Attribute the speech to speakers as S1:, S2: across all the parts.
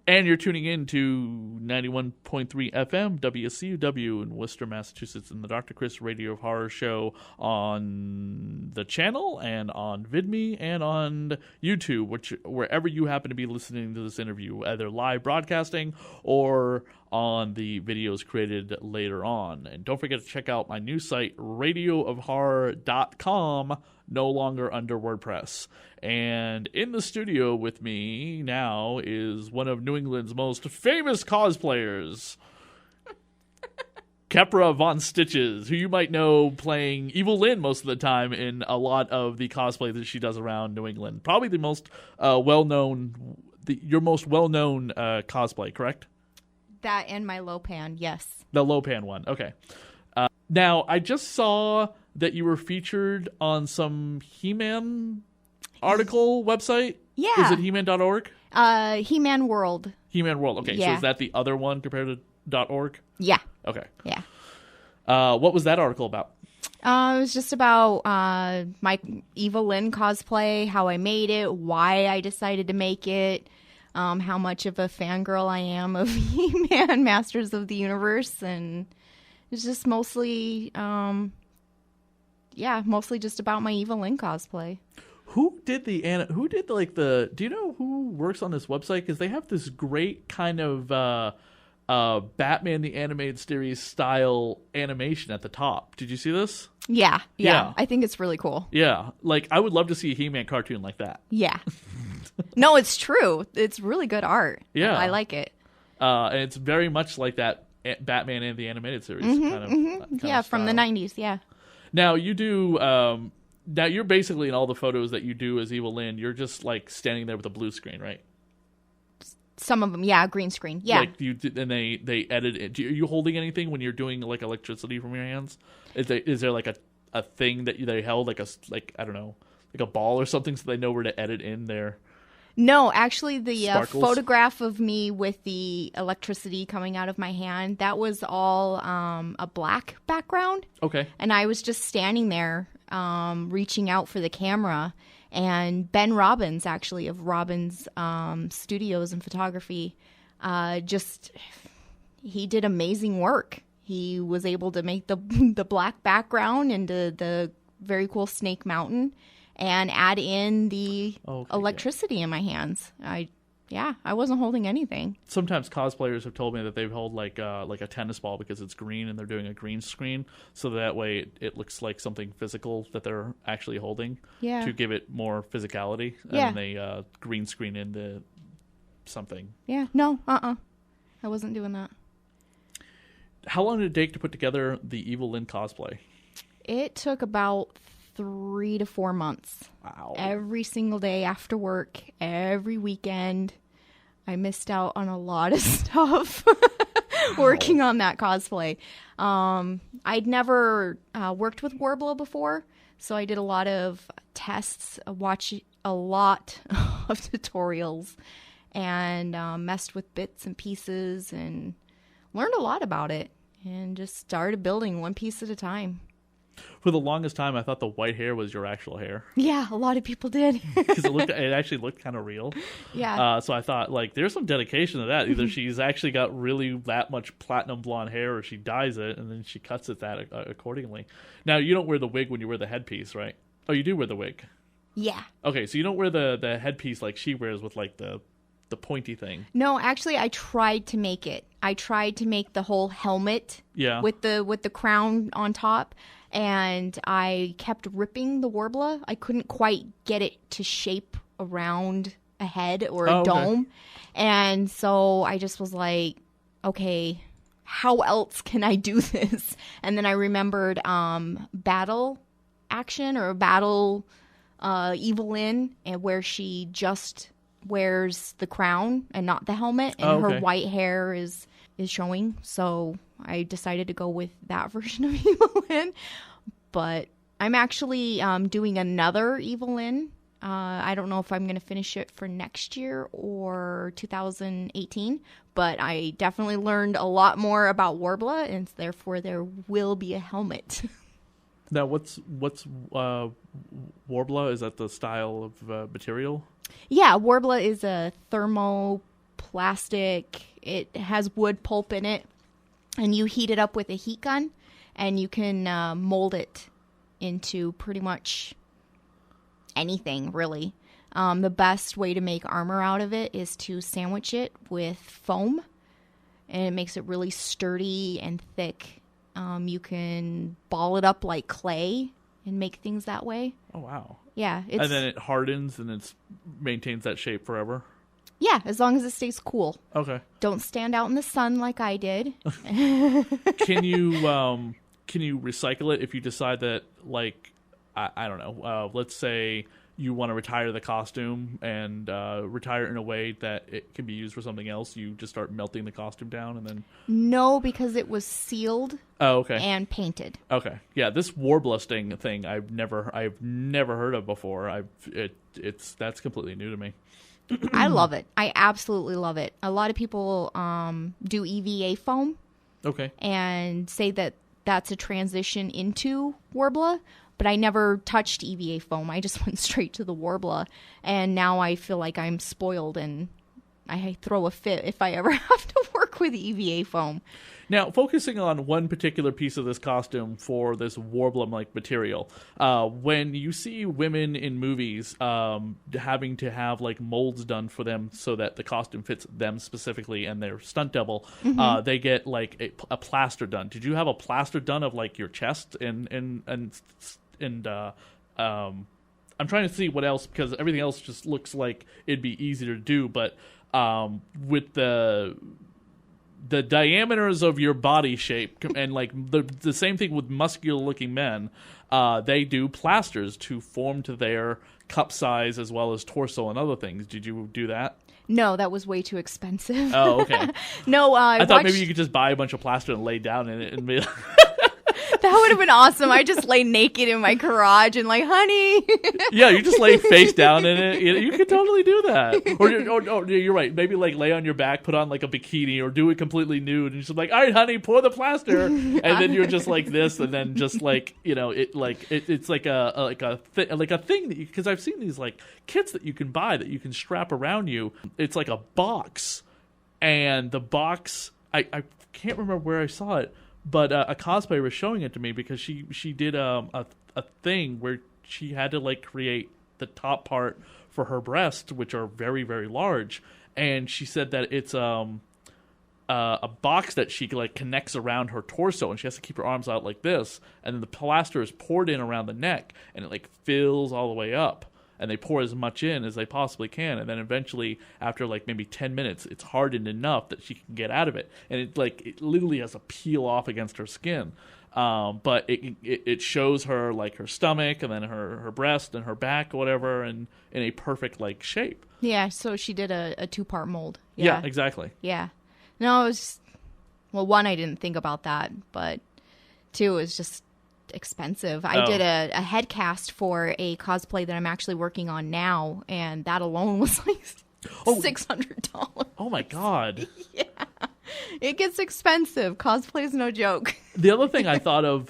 S1: And you're tuning in to 91.3 FM WCUW in Worcester, Massachusetts, and the Dr. Chris Radio of Horror show on the channel and on VidMe and on YouTube, wherever you happen to be listening to this interview, either live broadcasting or on the videos created later on. And don't forget to check out my new site, radioofhorror.com, no longer under WordPress. And in the studio with me now is one of New England's most famous cosplayers, Khepera Von Stitches, who you might know playing Evil-Lynn most of the time in a lot of the cosplay that she does around New England. Probably the most your most well-known cosplay, correct?
S2: That and my Lopan, yes.
S1: The Lopan one, okay. Now, I just saw that you were featured on some He-Man article website.
S2: Yeah.
S1: Is it He-Man.org?
S2: He-Man World.
S1: He-Man World. Okay,
S2: yeah.
S1: So is that the other one compared to .org?
S2: Yeah.
S1: Okay.
S2: Yeah.
S1: What was that article about?
S2: It was just about my Evil-Lynn cosplay, how I made it, why I decided to make it, how much of a fangirl I am of He-Man Masters of the Universe, and it's just mostly just about my Evil-Lynn cosplay.
S1: Who did do you know who works on this website? Because they have this great kind of Batman the Animated Series style animation at the top. Did you see this?
S2: Yeah. I think it's really cool.
S1: Yeah, like I would love to see a He-Man cartoon like that.
S2: Yeah. No, it's true. It's really good art.
S1: Yeah.
S2: I like it.
S1: And it's very much like that Batman and the Animated Series kind of
S2: from the 90s, yeah.
S1: Now you do now you're basically in all the photos that you do as Evil-Lynn, you're just like standing there with a blue screen, right?
S2: Some of them, yeah, green screen, yeah.
S1: Like and they edit it. Are you holding anything when you're doing like electricity from your hands? Is there like a thing that they held, like I don't know, like a ball or something, so they know where to edit in there?
S2: No, actually, the
S1: photograph
S2: of me with the electricity coming out of my hand, that was all a black background.
S1: Okay.
S2: And I was just standing there reaching out for the camera. And Ben Robbins, actually, of Robbins Studios and Photography, he did amazing work. He was able to make the black background into the very cool Snake Mountain and add in the electricity in my hands. I wasn't holding anything.
S1: Sometimes cosplayers have told me that they've held like a tennis ball because it's green and they're doing a green screen, so that way it looks like something physical that they're actually holding to give it more physicality.
S2: Yeah.
S1: And they green screen into something.
S2: Yeah. No. I wasn't doing that.
S1: How long did it take to put together the Evil-Lynn cosplay?
S2: It took about 3 to 4 months.
S1: Wow.
S2: Every single day after work, every weekend. I missed out on a lot of stuff working on that cosplay. I'd never worked with worbla before, so I did a lot of tests, watched a lot of tutorials, and messed with bits and pieces and learned a lot about it and just started building one piece at a time.
S1: For the longest time, I thought the white hair was your actual hair.
S2: Yeah, a lot of people did.
S1: Because it actually looked kind of real.
S2: Yeah.
S1: So I thought, like, there's some dedication to that. Either she's actually got really that much platinum blonde hair, or she dyes it, and then she cuts it that accordingly. Now, you don't wear the wig when you wear the headpiece, right? Oh, you do wear the wig?
S2: Yeah.
S1: Okay, so you don't wear the headpiece like she wears with, like, the pointy thing.
S2: No, actually, I tried to make it. I tried to make the whole helmet with the crown on top, and I kept ripping the worbla. I couldn't quite get it to shape around a head or a dome. And so I just was like, okay, how else can I do this? And then I remembered Battle Action or Battle Evil-Lynn, and where she just wears the crown and not the helmet, and her white hair is showing. So I decided to go with that version of Evil-Lynn. But I'm actually doing another Evil-Lynn. I don't know if I'm going to finish it for next year or 2018, but I definitely learned a lot more about worbla, and therefore there will be a helmet.
S1: Now, what's worbla? Is that the style of material?
S2: Yeah, worbla is a thermoplastic plastic. It has wood pulp in it, and you heat it up with a heat gun, and you can mold it into pretty much anything, really. The best way to make armor out of it is to sandwich it with foam, and it makes it really sturdy and thick. You can ball it up like clay and make things that way.
S1: Oh, wow.
S2: Yeah.
S1: And then it hardens and it maintains that shape forever?
S2: Yeah, as long as it stays cool.
S1: Okay.
S2: Don't stand out in the sun like I did.
S1: Can you recycle it if you decide that, like, I don't know, let's say you want to retire the costume and retire it in a way that it can be used for something else, you just start melting the costume down and then... No,
S2: because it was sealed and painted.
S1: Okay. Yeah, this worbla thing I've never heard of before. That's completely new to me.
S2: I love it. I absolutely love it. A lot of people do EVA foam.
S1: Okay.
S2: And say that that's a transition into worbla, but I never touched EVA foam. I just went straight to the worbla, and now I feel like I'm spoiled and I throw a fit if I ever have to work with EVA foam.
S1: Now, focusing on one particular piece of this costume for this worbla-like material, when you see women in movies having to have like molds done for them so that the costume fits them specifically and their stunt double, they get like a plaster done. Did you have a plaster done of like your chest and I'm trying to see what else, because everything else just looks like it'd be easier to do, but with the diameters of your body shape and like the same thing with muscular looking men, they do plasters to form to their cup size as well as torso and other things. Did you do that?
S2: No, that was way too expensive.
S1: Oh, okay.
S2: No,
S1: I thought maybe you could just buy a bunch of plaster and lay down in it and be
S2: that would have been awesome. I just lay naked in my garage and like, honey.
S1: Yeah, you just lay face down in it. You could totally do that. Or you're right. Maybe like lay on your back, put on like a bikini, or do it completely nude, and just like, all right, honey, pour the plaster, and then you're just like this, and then just like it's like a thing that because I've seen these like kits that you can buy that you can strap around you. It's like a box, and the box I can't remember where I saw it. But a cosplayer was showing it to me because she did a thing where she had to like create the top part for her breasts, which are very, very large, and she said that it's a box that she like connects around her torso, and she has to keep her arms out like this, and then the plaster is poured in around the neck, and it like fills all the way up. And they pour as much in as they possibly can, and then eventually, after like maybe 10 minutes, it's hardened enough that she can get out of it, and it literally has to peel off against her skin. But it shows her like her stomach, and then her breast and her back, or whatever, and in a perfect like shape.
S2: Yeah, so she did a 2-part mold.
S1: Yeah, exactly.
S2: Yeah, no, it was one, I didn't think about that, but 2 is just expensive. I did a head cast for a cosplay that I'm actually working on now, and that alone was like $600.
S1: Oh my god.
S2: Yeah, it gets expensive. Cosplay's no joke.
S1: The other thing I thought of,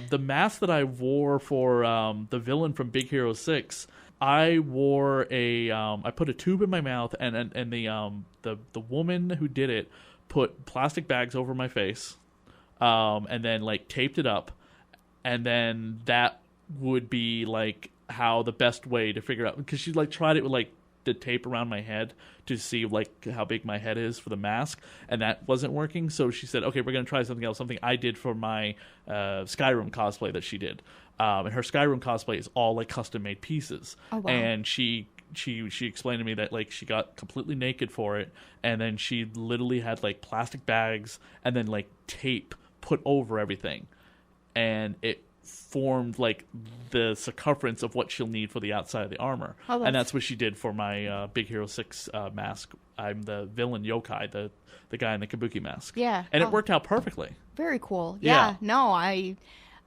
S1: the mask that I wore for the villain from Big Hero 6, I wore I put a tube in my mouth, and the woman who did it put plastic bags over my face, and then like taped it up. And then that would be like how the best way to figure out, because she like tried it with like the tape around my head to see like how big my head is for the mask, and that wasn't working. So she said, okay, we're going to try something else, something I did for my Skyrim cosplay that she did. And her Skyrim cosplay is all like custom made pieces.
S2: Oh, wow.
S1: And she explained to me that like she got completely naked for it, and then she literally had like plastic bags and then like tape put over everything. And it formed like the circumference of what she'll need for the outside of the armor. And that's what she did for my Big Hero 6 mask. I'm the villain yokai, the guy in the kabuki mask.
S2: Yeah.
S1: And it worked out perfectly.
S2: Very cool. Yeah. No,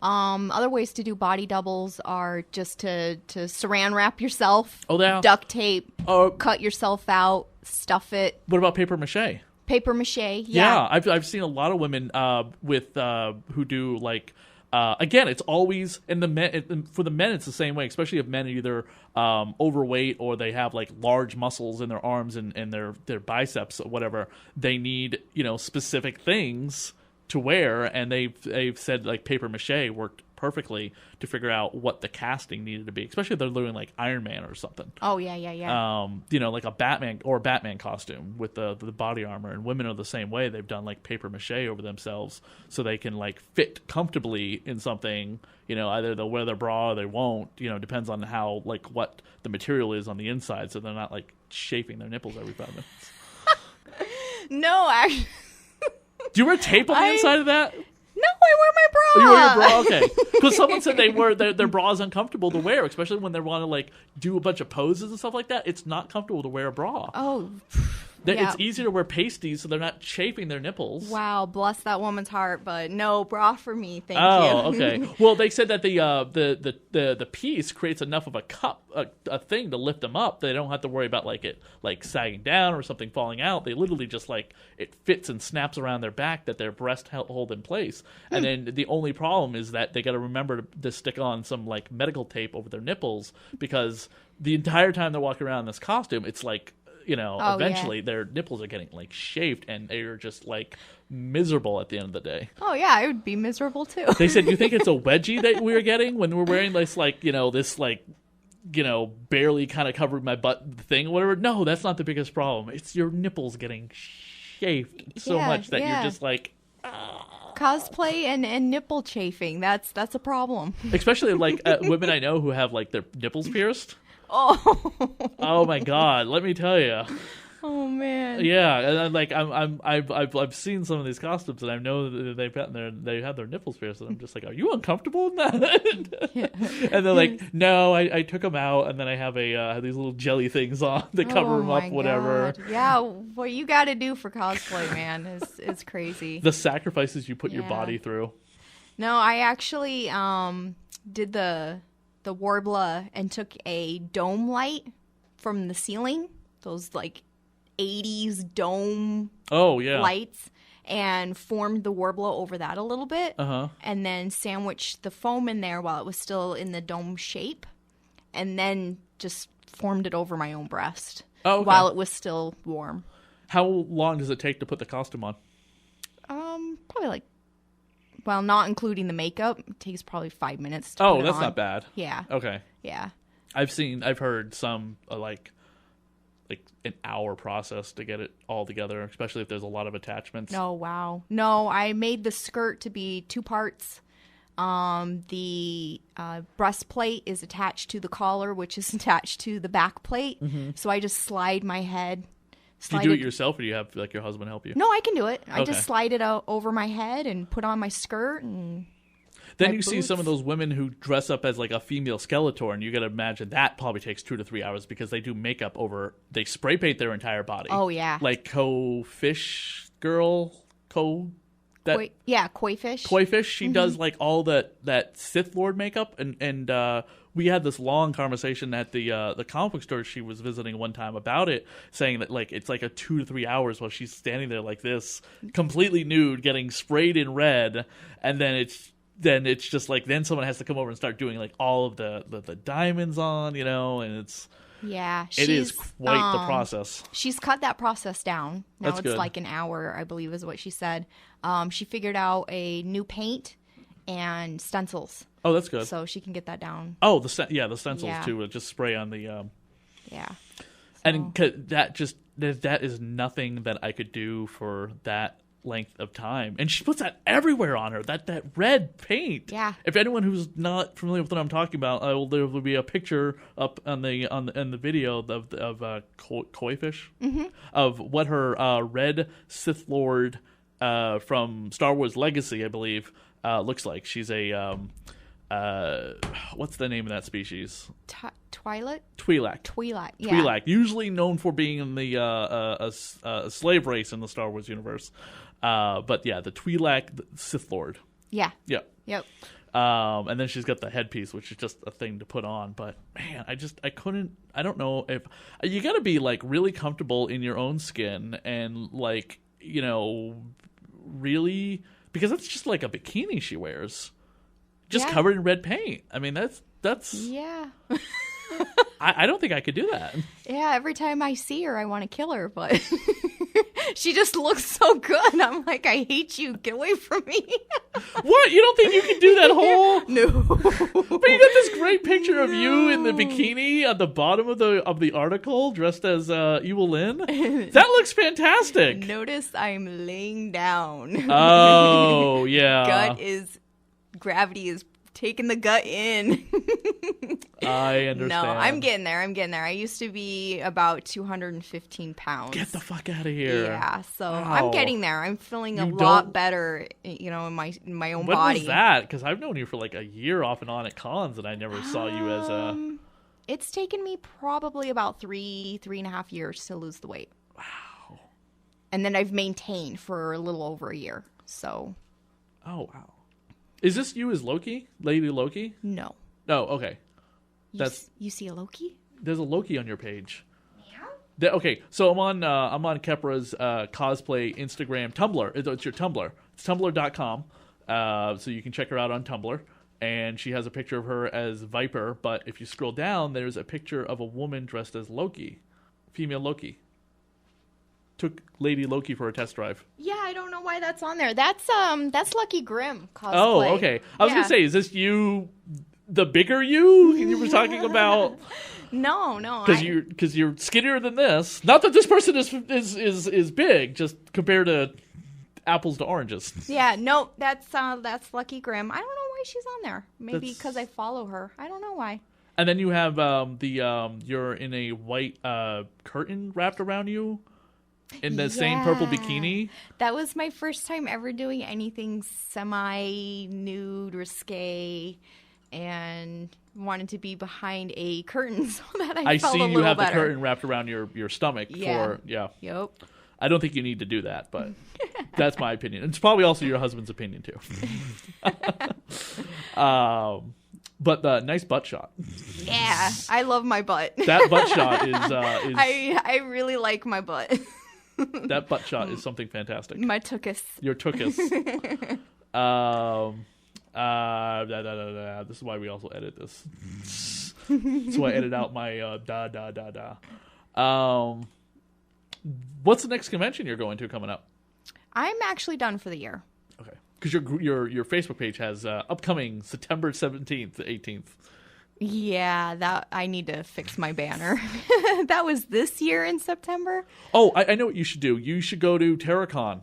S2: other ways to do body doubles are just to saran wrap yourself, duct tape, cut yourself out, stuff it.
S1: What about paper mache?
S2: Paper mache,
S1: yeah. I've seen a lot of women with who do like Again, it's always in the men. For the men, it's the same way. Especially if men are either overweight or they have like large muscles in their arms and their biceps or whatever. They need specific things to wear, and they've said like paper mache worked perfectly to figure out what the casting needed to be, especially if they're doing like Iron Man or something.
S2: Oh yeah.
S1: Like a Batman costume with the body armor. And women are the same way. They've done like paper mache over themselves so they can like fit comfortably in something. Either they'll wear their bra or they won't. Depends on how like what the material is on the inside, so they're not like chafing their nipples every 5 minutes.
S2: No, actually.
S1: Do you wear tape on the inside of that?
S2: No, I wear my bra.
S1: You wear your bra, okay. Because someone said their bra is uncomfortable to wear, especially when they want to like do a bunch of poses and stuff like that. It's not comfortable to wear a bra.
S2: Oh,
S1: It's easier to wear pasties so they're not chafing their nipples.
S2: Wow, bless that woman's heart, but no bra for me, thank you.
S1: Oh, okay. Well, they said that the piece creates enough of a cup, a thing to lift them up. They don't have to worry about like it like sagging down or something falling out. They literally just like it fits and snaps around their back that their breast hold in place. And then the only problem is that they got to remember to stick on some like medical tape over their nipples, because the entire time they're walking around in this costume, it's like eventually their nipples are getting like shaved and they're just like miserable at the end of the day.
S2: Oh yeah, I would be miserable too.
S1: They said, you think it's a wedgie that we're getting when we're wearing this like, this like, barely kind of covering my butt thing or whatever? No, that's not the biggest problem. It's your nipples getting shaved so much that you're just like...
S2: Cosplay and nipple chafing, that's a problem.
S1: Especially like women I know who have like their nipples pierced. Oh my God! Let me tell you.
S2: Oh man.
S1: Yeah, and I've seen some of these costumes, and I know that they have their nipples pierced, and I'm just like, are you uncomfortable in that? Yeah. And they're like, no, I took them out, and then I have these little jelly things on to cover them up, whatever.
S2: God. Yeah, what you got to do for cosplay, man, is crazy.
S1: The sacrifices you put your body through.
S2: No, I actually did the worbla and took a dome light from the ceiling, those like 80s dome lights, and formed the worbla over that a little bit, and then sandwiched the foam in there while it was still in the dome shape, and then just formed it over my own breast while it was still warm.
S1: How long does it take to put the costume on?
S2: Probably like, well, not including the makeup, it takes probably 5 minutes to put it
S1: that's
S2: on.
S1: not bad.
S2: Yeah.
S1: Okay.
S2: Yeah.
S1: I've heard some like an hour process to get it all together, especially if there's a lot of attachments.
S2: Oh, wow. No, I made the skirt to be 2 parts. The breastplate is attached to the collar, which is attached to the back plate. Mm-hmm. So I just slide my head.
S1: Do you do it yourself, or do you have like your husband help you?
S2: No, I can do it. I just slide it out over my head and put on my skirt and
S1: then you see some of those women who dress up as like a female Skeletor, and you got to imagine that probably takes 2 to 3 hours because they do makeup over. They spray paint their entire body.
S2: Oh yeah,
S1: like Fish Girl, Koi
S2: Fish.
S1: Koi Fish. She does like all that Sith Lord makeup, and we had this long conversation at the comic book store she was visiting one time about it, saying that like it's like a 2 to 3 hours while she's standing there like this, completely nude, getting sprayed in red, and then it's just like then someone has to come over and start doing like all of the diamonds on, and it's it is quite the process.
S2: She's cut that process down. Now
S1: That's
S2: it's
S1: good.
S2: like an hour, I believe, is what she said. She figured out a new paint and stencils.
S1: Oh, that's good.
S2: So she can get that down.
S1: Oh, the stencils too. Just spray on the.
S2: Yeah.
S1: And that is nothing that I could do for that length of time, and she puts that everywhere on her. That red paint.
S2: Yeah.
S1: If anyone who's not familiar with what I'm talking about, there will be a picture up on the video of Koi Fish, of what her red Sith Lord from Star Wars Legacy, I believe, looks like. She's a what's the name of that species?
S2: Twi'lek.
S1: Yeah. Twi'lek, usually known for being in the a slave race in the Star Wars universe. But yeah, the Twi'lek Sith Lord.
S2: Yeah.
S1: Yeah.
S2: Yep.
S1: And then she's got the headpiece, which is just a thing to put on. But man, I don't know if you got to be like really comfortable in your own skin and like, really, because it's just like a bikini she wears. just covered in red paint. I mean, that's
S2: yeah.
S1: I don't think I could do that.
S2: Yeah, every time I see her, I want to kill her, but she just looks so good. I'm like, I hate you. Get away from me.
S1: What? You don't think you can do that whole?
S2: No.
S1: But you got this great picture of you in the bikini at the bottom of the article, dressed as Evil-Lynn. That looks fantastic.
S2: Notice I'm laying down.
S1: Oh, yeah.
S2: Gravity is taking the gut in.
S1: I understand.
S2: No, I'm getting there. I used to be about 215 pounds.
S1: Get the fuck out of here.
S2: Yeah, so
S1: Wow.
S2: I'm getting there. I'm feeling a lot better, in my own body.
S1: When was that? Because I've known you for like a year off and on at cons, and I never saw you as a...
S2: It's taken me probably about 3.5 years to lose the weight.
S1: Wow.
S2: And then I've maintained for a little over a year, so...
S1: Oh, wow. Is this you as Loki? Lady Loki?
S2: No.
S1: Oh, okay.
S2: You see a Loki?
S1: There's a Loki on your page. Yeah. Okay, so I'm on Khepera's cosplay Instagram, Tumblr. It's your Tumblr. It's tumblr.com. So you can check her out on Tumblr. And she has a picture of her as Viper. But if you scroll down, there's a picture of a woman dressed as Loki, female Loki. Took Lady Loki for a test drive.
S2: Yeah, I don't know why that's on there. That's Lucky Grimm cosplay.
S1: Oh, okay. I was gonna say, is this you, the bigger you were talking about?
S2: No.
S1: Because you're skinnier than this. Not that this person is big, just compared to apples to oranges.
S2: Yeah, no, that's Lucky Grimm. I don't know why she's on there. Maybe because I follow her. I don't know why.
S1: And then you have you're in a white curtain wrapped around you. In the same purple bikini?
S2: That was my first time ever doing anything semi-nude, risque, and wanted to be behind a curtain so that I felt a little better. I see you have the curtain
S1: wrapped around your stomach. Yep.
S2: I
S1: don't think you need to do that, but that's my opinion. It's probably also your husband's opinion, too. But the nice butt shot.
S2: Yeah, I love my butt.
S1: That butt shot is
S2: I really like my butt.
S1: That butt shot is something fantastic.
S2: My tuchus.
S1: Your tuchus. This is why we also edit this. That's why I edit out my what's the next convention you're going to coming up?
S2: I'm actually done for the year.
S1: Okay. Because your Facebook page has upcoming September 17th to 18th.
S2: Yeah, that I need to fix my banner. That was this year in September.
S1: Oh, I know what you should do. You should go to TerraCon.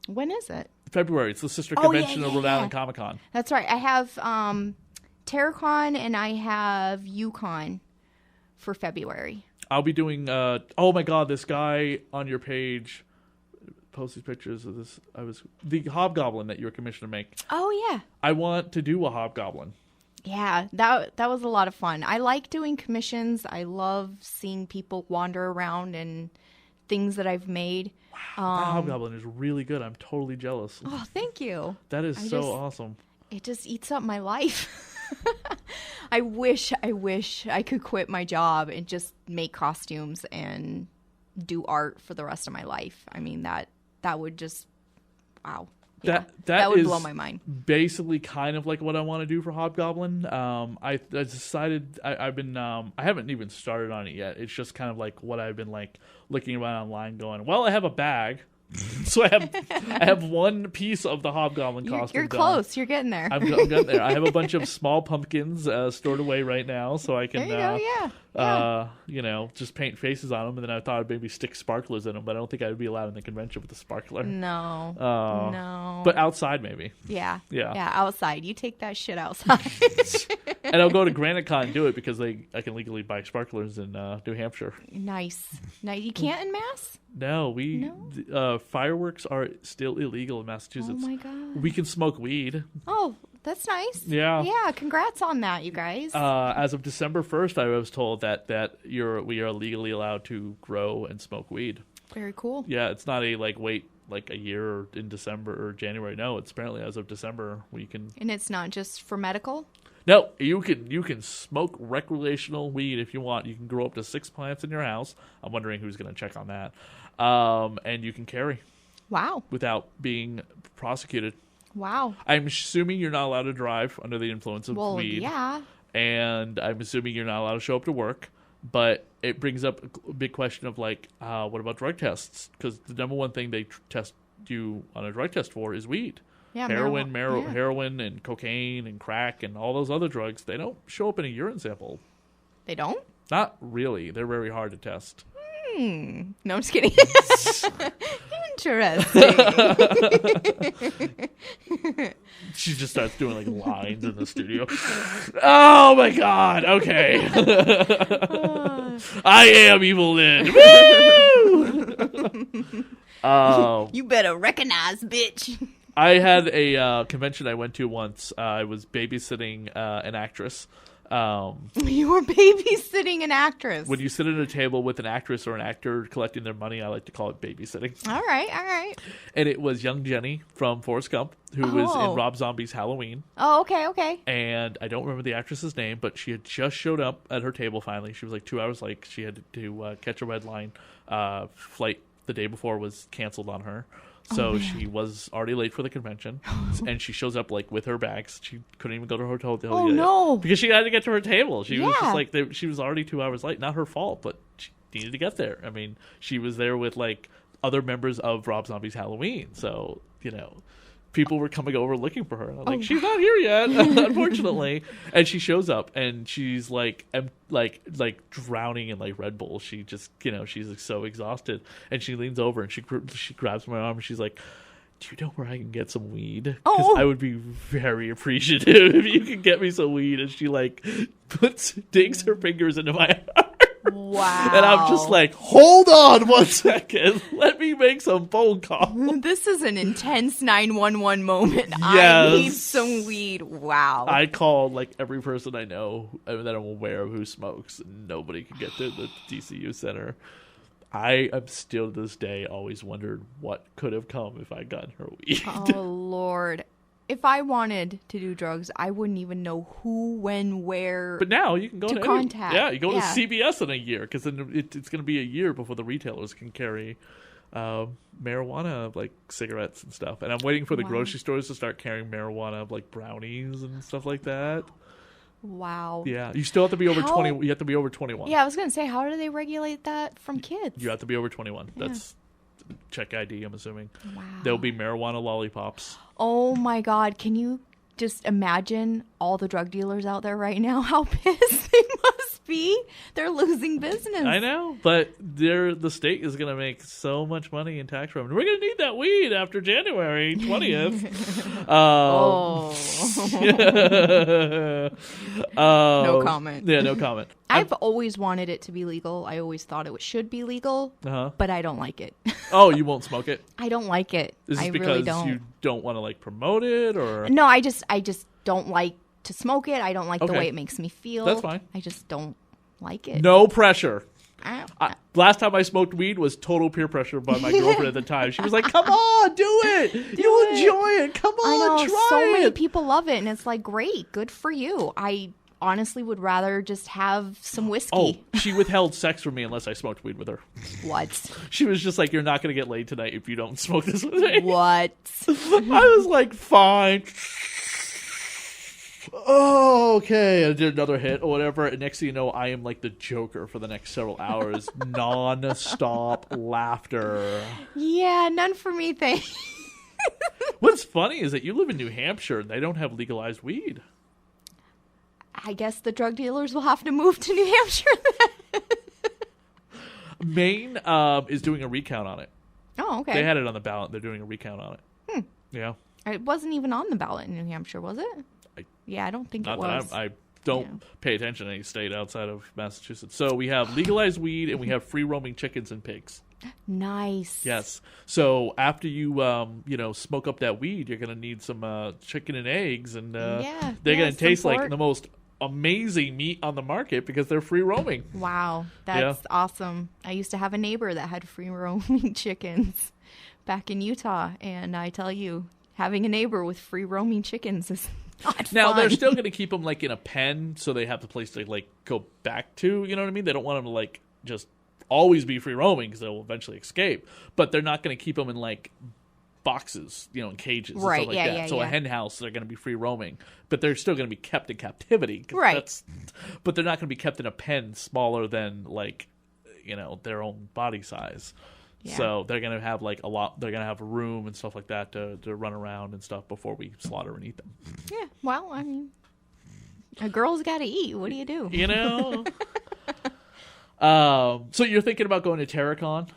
S2: When is it?
S1: February. It's the sister convention of Rhode Island Comic Con.
S2: That's right. I have TerraCon and I have Yukon for February.
S1: I'll be doing. Oh my God, this guy on your page posted pictures of this. The hobgoblin that you were commissioned to make.
S2: Oh yeah.
S1: I want to do a hobgoblin.
S2: Yeah, that was a lot of fun. I like doing commissions. I love seeing people wander around and things that I've made.
S1: Wow, that hobgoblin is really good. I'm totally jealous.
S2: Oh, thank you.
S1: That is awesome.
S2: It just eats up my life. I wish I could quit my job and just make costumes and do art for the rest of my life. I mean, that would just, wow. Yeah, that would blow my mind.
S1: Basically, kind of like what I want to do for Hobgoblin. I decided I haven't even started on it yet. It's just kind of like what I've been like looking around online, going, well, I have a bag, so I have one piece of the Hobgoblin costume.
S2: You're close. You're getting there.
S1: I'm getting there. I have a bunch of small pumpkins stored away right now, so I can
S2: there you go, yeah.
S1: Just paint faces on them. And then I thought I'd maybe stick sparklers in them, but I don't think I would be allowed in the convention with a sparkler.
S2: No.
S1: But outside maybe.
S2: Yeah.
S1: Yeah.
S2: Outside. You take that shit outside.
S1: And I'll go to GraniteCon and do it because I can legally buy sparklers in New Hampshire.
S2: Nice. Now you can't in Mass?
S1: No, fireworks are still illegal in Massachusetts.
S2: Oh my God.
S1: We can smoke weed.
S2: Oh, that's nice.
S1: Yeah.
S2: Yeah, congrats on that, you guys.
S1: As of December 1st, I was told that we are legally allowed to grow and smoke weed.
S2: Very cool.
S1: Yeah, it's not a wait a year in December or January. No, it's apparently as of December we can.
S2: And it's not just for medical?
S1: No, you can smoke recreational weed if you want. You can grow up to 6 plants in your house. I'm wondering who's going to check on that. And you can carry.
S2: Wow.
S1: Without being prosecuted.
S2: Wow.
S1: I'm assuming you're not allowed to drive under the influence of weed.
S2: Yeah.
S1: And I'm assuming you're not allowed to show up to work. But it brings up a big question of, like, what about drug tests? Because the number one thing they test you on a drug test for is weed.
S2: Yeah,
S1: heroin and cocaine and crack and all those other drugs. They don't show up in a urine sample.
S2: They don't?
S1: Not really. They're very hard to test.
S2: No, I'm just kidding. Interesting.
S1: She just starts doing like lines in the studio. Oh my god! Okay, I am Evil-Lynn. Woo!
S2: You better recognize, bitch.
S1: I had a convention I went to once. I was babysitting an actress.
S2: You were babysitting an actress.
S1: When you sit at a table with an actress or an actor collecting their money, I like to call it babysitting.
S2: All right.
S1: And it was young Jenny from Forrest Gump, who was in Rob Zombie's Halloween.
S2: Oh, okay.
S1: And I don't remember the actress's name, but she had just showed up at her table finally. She was like 2 hours late. She had to catch a red line. Flight the day before was canceled on her. So she was already late for the convention, and she shows up like with her bags. She couldn't even go to her hotel yet.
S2: No!
S1: Because she had to get to her table. She was just like she was already 2 hours late. Not her fault, but she needed to get there. I mean, she was there with like other members of Rob Zombie's Halloween, so people were coming over looking for her. And I'm like, she's not here yet, unfortunately. And she shows up, and she's like drowning in like Red Bull. She just, she's like so exhausted. And she leans over and she grabs my arm and she's like, "Do you know where I can get some weed? Because I would be very appreciative if you could get me some weed." And she like digs her fingers into my arm.
S2: Wow.
S1: And I'm just like, hold on 1 second. Let me make some phone calls.
S2: This is an intense 911 moment. Yes. I need some weed. Wow.
S1: I called like every person I know that I'm aware of who smokes. And nobody can get to the DCU center. I am still to this day always wondered what could have come if I gotten her weed.
S2: Oh, Lord. If I wanted to do drugs, I wouldn't even know who, when, where.
S1: But now you can go to
S2: contact.
S1: Yeah, you go to CVS in a year, because then it's going to be a year before the retailers can carry marijuana, like cigarettes and stuff. And I'm waiting for the grocery stores to start carrying marijuana, like brownies and stuff like that.
S2: Wow.
S1: Yeah, you still have to be over 20. You have to be over 21.
S2: Yeah, I was going to say, how do they regulate that from kids?
S1: You have to be over 21. Yeah. That's check ID, I'm assuming.
S2: Wow.
S1: There'll be marijuana lollipops.
S2: Oh my God. Can you just imagine all the drug dealers out there right now? How pissed they must be. They're losing business.
S1: I know, but the state is going to make so much money in tax revenue. We're going to need that weed after January 20th.
S2: No comment.
S1: Yeah, no comment.
S2: I've always wanted it to be legal. I always thought it should be legal, but I don't like it.
S1: Oh, you won't smoke it?
S2: I don't like it.
S1: Is this because
S2: really don't.
S1: You don't want to like promote it, or?
S2: No, I just don't like to smoke it. I don't like the way it makes me feel.
S1: That's fine.
S2: I just don't like it.
S1: No pressure. Last time I smoked weed was total peer pressure by my girlfriend at the time. She was like, "Come on, do it. You'll enjoy it. Come on, try it."
S2: So many people love it, and it's like, great, good for you. I honestly would rather just have some whiskey.
S1: Oh, she withheld sex from me unless I smoked weed with her.
S2: What?
S1: She was just like, "You're not going to get laid tonight if you don't smoke this with me."
S2: What?
S1: I was like, fine. Oh, okay. I did another hit or whatever. And next thing you know, I am like the Joker for the next several hours. Non-stop laughter.
S2: Yeah, none for me, thanks.
S1: What's funny is that you live in New Hampshire and they don't have legalized weed.
S2: I guess the drug dealers will have to move to New Hampshire then.
S1: Maine is doing a recount on it.
S2: Oh, okay.
S1: They had it on the ballot. They're doing a recount on it. Yeah.
S2: It wasn't even on the ballot in New Hampshire, was it? I don't think it was.
S1: I don't pay attention to any state outside of Massachusetts. So we have legalized weed and we have free roaming chickens and pigs.
S2: Nice.
S1: Yes. So after you smoke up that weed, you're gonna need some chicken and eggs, and they're gonna taste like the most amazing meat on the market because they're free roaming.
S2: Wow, that's awesome. I used to have a neighbor that had free roaming chickens back in Utah, and I tell you, having a neighbor with free roaming chickens is not
S1: now
S2: fun.
S1: They're still going to keep them like in a pen, so they have the place to like go back to. You know what I mean? They don't want them to like just always be free roaming because they'll eventually escape. But they're not going to keep them in like boxes, in cages and
S2: right,
S1: stuff like that.
S2: Yeah,
S1: so a hen house, they're going to be free roaming, but they're still going to be kept in captivity.
S2: Right.
S1: But they're not going to be kept in a pen smaller than their own body size. Yeah. So they're going to have they're going to have a room and stuff like that to run around and stuff before we slaughter and eat them.
S2: Yeah. Well, I mean, a girl's got to eat. What do you do?
S1: So you're thinking about going to TerraCon?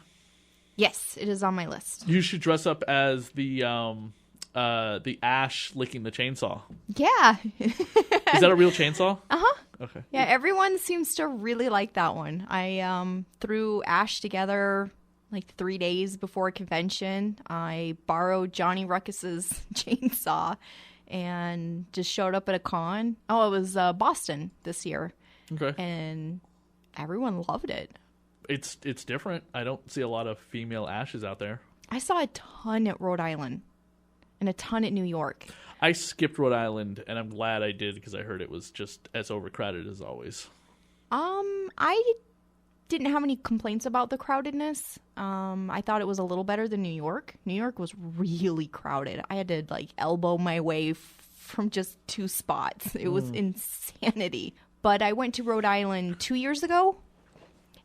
S2: Yes, it is on my list.
S1: You should dress up as the Ash licking the chainsaw.
S2: Yeah.
S1: Is that a real chainsaw?
S2: Uh-huh.
S1: Okay.
S2: Yeah, everyone seems to really like that one. I threw Ash together 3 days before a convention. I borrowed Johnny Ruckus's chainsaw and just showed up at a con. Oh, it was Boston this year.
S1: Okay.
S2: And everyone loved it.
S1: It's different. I don't see a lot of female Ashes out there.
S2: I saw a ton at Rhode Island and a ton at New York.
S1: I skipped Rhode Island, and I'm glad I did because I heard it was just as overcrowded as always.
S2: I didn't have any complaints about the crowdedness. I thought it was a little better than New York. New York was really crowded. I had to elbow my way from just 2 spots. It was insanity. But I went to Rhode Island 2 years ago,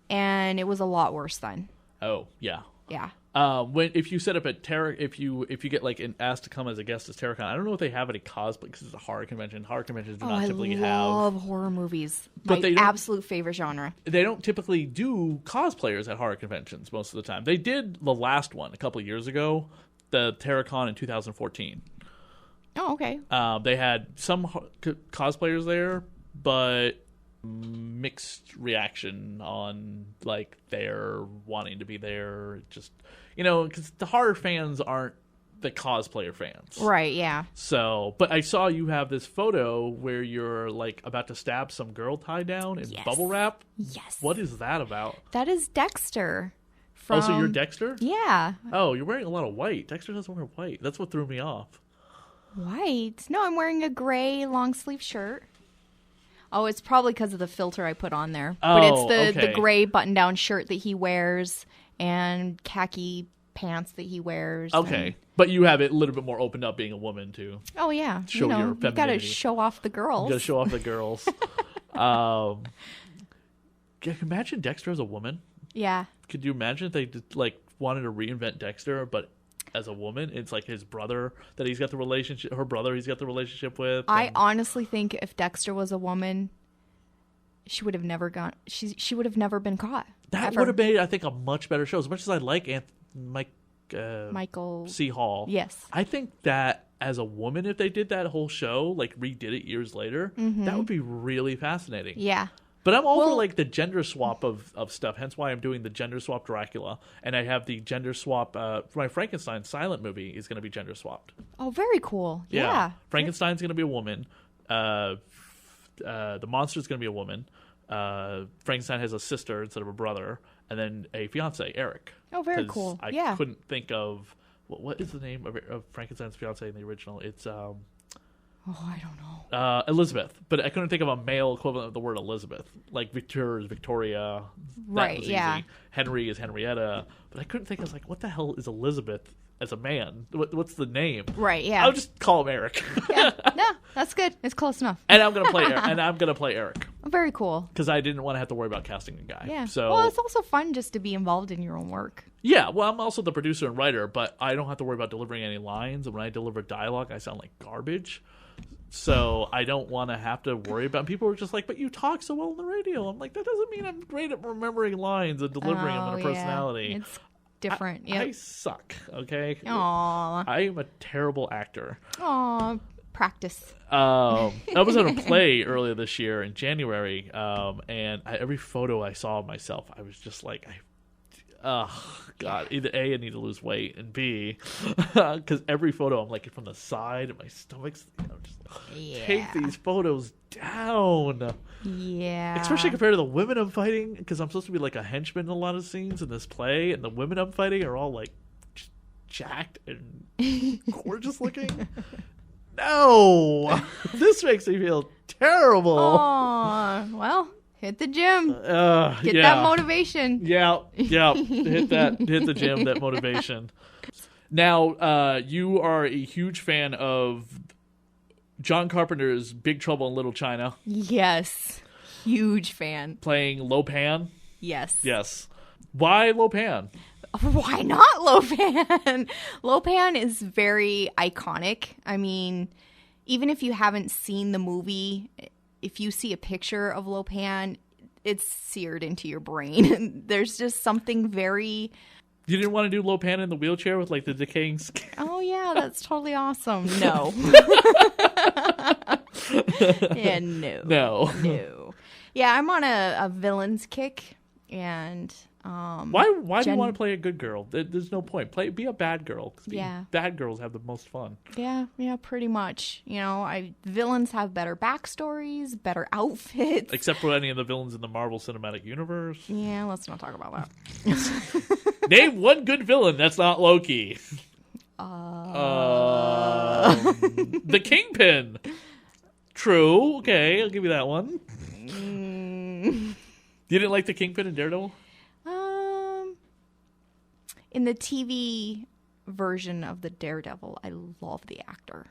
S2: and it was a lot worse then.
S1: Oh, yeah.
S2: Yeah.
S1: If you set up at if you get asked to come as a guest at TerraCon, I don't know if they have any cosplay because it's a horror convention. Horror conventions do not typically have. I
S2: love horror movies. My absolute favorite genre.
S1: They don't typically do cosplayers at horror conventions most of the time. They did the last one a couple of years ago, the TerraCon in 2014.
S2: Oh, okay.
S1: They had some cosplayers there, but mixed reaction on their wanting to be there. Just because the horror fans aren't the cosplayer fans,
S2: right? Yeah.
S1: So, but I saw you have this photo where you're about to stab some girl tied down in bubble wrap.
S2: Yes.
S1: What is that about?
S2: That is Dexter.
S1: Oh, so you're Dexter?
S2: Yeah.
S1: Oh, you're wearing a lot of white. Dexter doesn't wear white. That's what threw me off.
S2: White? No, I'm wearing a gray long sleeve shirt. Oh, it's probably because of the filter I put on there. But it's the gray button-down shirt that he wears and khaki pants that he wears.
S1: Okay. But you have it a little bit more opened up being a woman, too.
S2: Oh, yeah.
S1: Show your femininity.
S2: You got to show off the girls.
S1: You got to show off the girls. Imagine Dexter as a woman.
S2: Yeah.
S1: Could you imagine if they wanted to reinvent Dexter, but as a woman? It's his brother that he's got the relationship, her brother he's got the relationship with.
S2: I honestly think if Dexter was a woman, she would have never she would have never been caught.
S1: That would have made, I think, a much better show. As much as I like
S2: Michael
S1: C. Hall.
S2: Yes.
S1: I think that as a woman, if they did that whole show, redid it years later, that would be really fascinating.
S2: Yeah.
S1: But I'm all for the gender swap of stuff. Hence why I'm doing the gender swap Dracula, and I have the gender swap. My Frankenstein silent movie is going to be gender swapped.
S2: Oh, very cool. Yeah.
S1: Frankenstein's going to be a woman. The monster's going to be a woman. Frankenstein has a sister instead of a brother, and then a fiance, Eric.
S2: Oh, very cool.
S1: I couldn't think of what is the name of Frankenstein's fiance in the original. It's
S2: I don't know.
S1: Elizabeth, but I couldn't think of a male equivalent of the word Elizabeth. Victor is Victoria.
S2: Right,
S1: was
S2: yeah.
S1: Easy. Henry is Henrietta. But I couldn't think. I was what the hell is Elizabeth as a man? What's the name?
S2: Right, yeah.
S1: I'll just call him Eric.
S2: Yeah, no, that's good. It's close enough.
S1: And I'm gonna play Eric.
S2: Very cool.
S1: Because I didn't want to have to worry about casting a guy.
S2: Yeah.
S1: So,
S2: well, it's also fun just to be involved in your own work.
S1: Yeah, well, I'm also the producer and writer, but I don't have to worry about delivering any lines. And when I deliver dialogue, I sound like garbage. So I don't want to have to worry about. People are just but you talk so well on the radio. I'm that doesn't mean I'm great at remembering lines and delivering them in a personality.
S2: Yeah. It's different.
S1: I suck, okay?
S2: Aww.
S1: I am a terrible actor.
S2: Aww. Practice.
S1: I was at a play earlier this year in January, and every photo I saw of myself, I was just oh, God. Either A, I need to lose weight, and B, because every photo I'm from the side and my stomach's, just take these photos down.
S2: Yeah.
S1: Especially compared to the women I'm fighting, because I'm supposed to be a henchman in a lot of scenes in this play, and the women I'm fighting are all jacked and gorgeous looking. No! This makes me feel terrible.
S2: Oh, well. Hit the gym. Get that motivation.
S1: Yeah. Hit the gym, that motivation. Now, you are a huge fan of John Carpenter's Big Trouble in Little China.
S2: Yes. Huge fan.
S1: Playing Lo Pan.
S2: Yes.
S1: Yes. Why Lo Pan?
S2: Why not Lo Pan? Lo Pan is very iconic. I mean, even if you haven't seen the movie, if you see a picture of Lo Pan, it's seared into your brain. There's just something very...
S1: You didn't want to do Lo Pan in the wheelchair with like the decaying skin?
S2: Oh yeah, that's totally awesome. No. Yeah, no. No. Yeah, I'm on a villains kick, and
S1: why do you want to play a good girl? There's no point. Be a bad girl. 'Cause bad girls have the most fun.
S2: Yeah, pretty much. You know, villains have better backstories, better outfits.
S1: Except for any of the villains in the Marvel Cinematic Universe.
S2: Yeah, let's not talk about that.
S1: Name one good villain that's not Loki. The Kingpin. True. Okay, I'll give you that one. You didn't like the Kingpin in Daredevil?
S2: In the TV version of the Daredevil, I love the actor.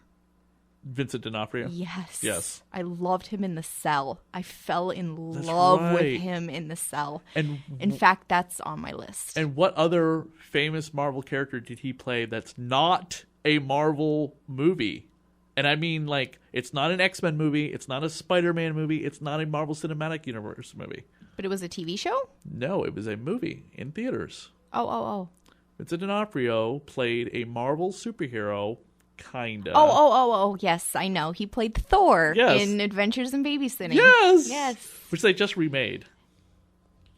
S1: Vincent D'Onofrio?
S2: Yes. I loved him in The Cell. I fell in love with him in The Cell. And in fact, that's on my list.
S1: And what other famous Marvel character did he play that's not a Marvel movie? And I mean, like, it's not an X-Men movie. It's not a Spider-Man movie. It's not a Marvel Cinematic Universe movie.
S2: But it was a TV show?
S1: No, it was a movie in theaters.
S2: Oh.
S1: Vincent D'Onofrio played a Marvel superhero, kinda.
S2: Oh, yes, I know. He played Thor in Adventures in Babysitting.
S1: Yes. Which they just remade.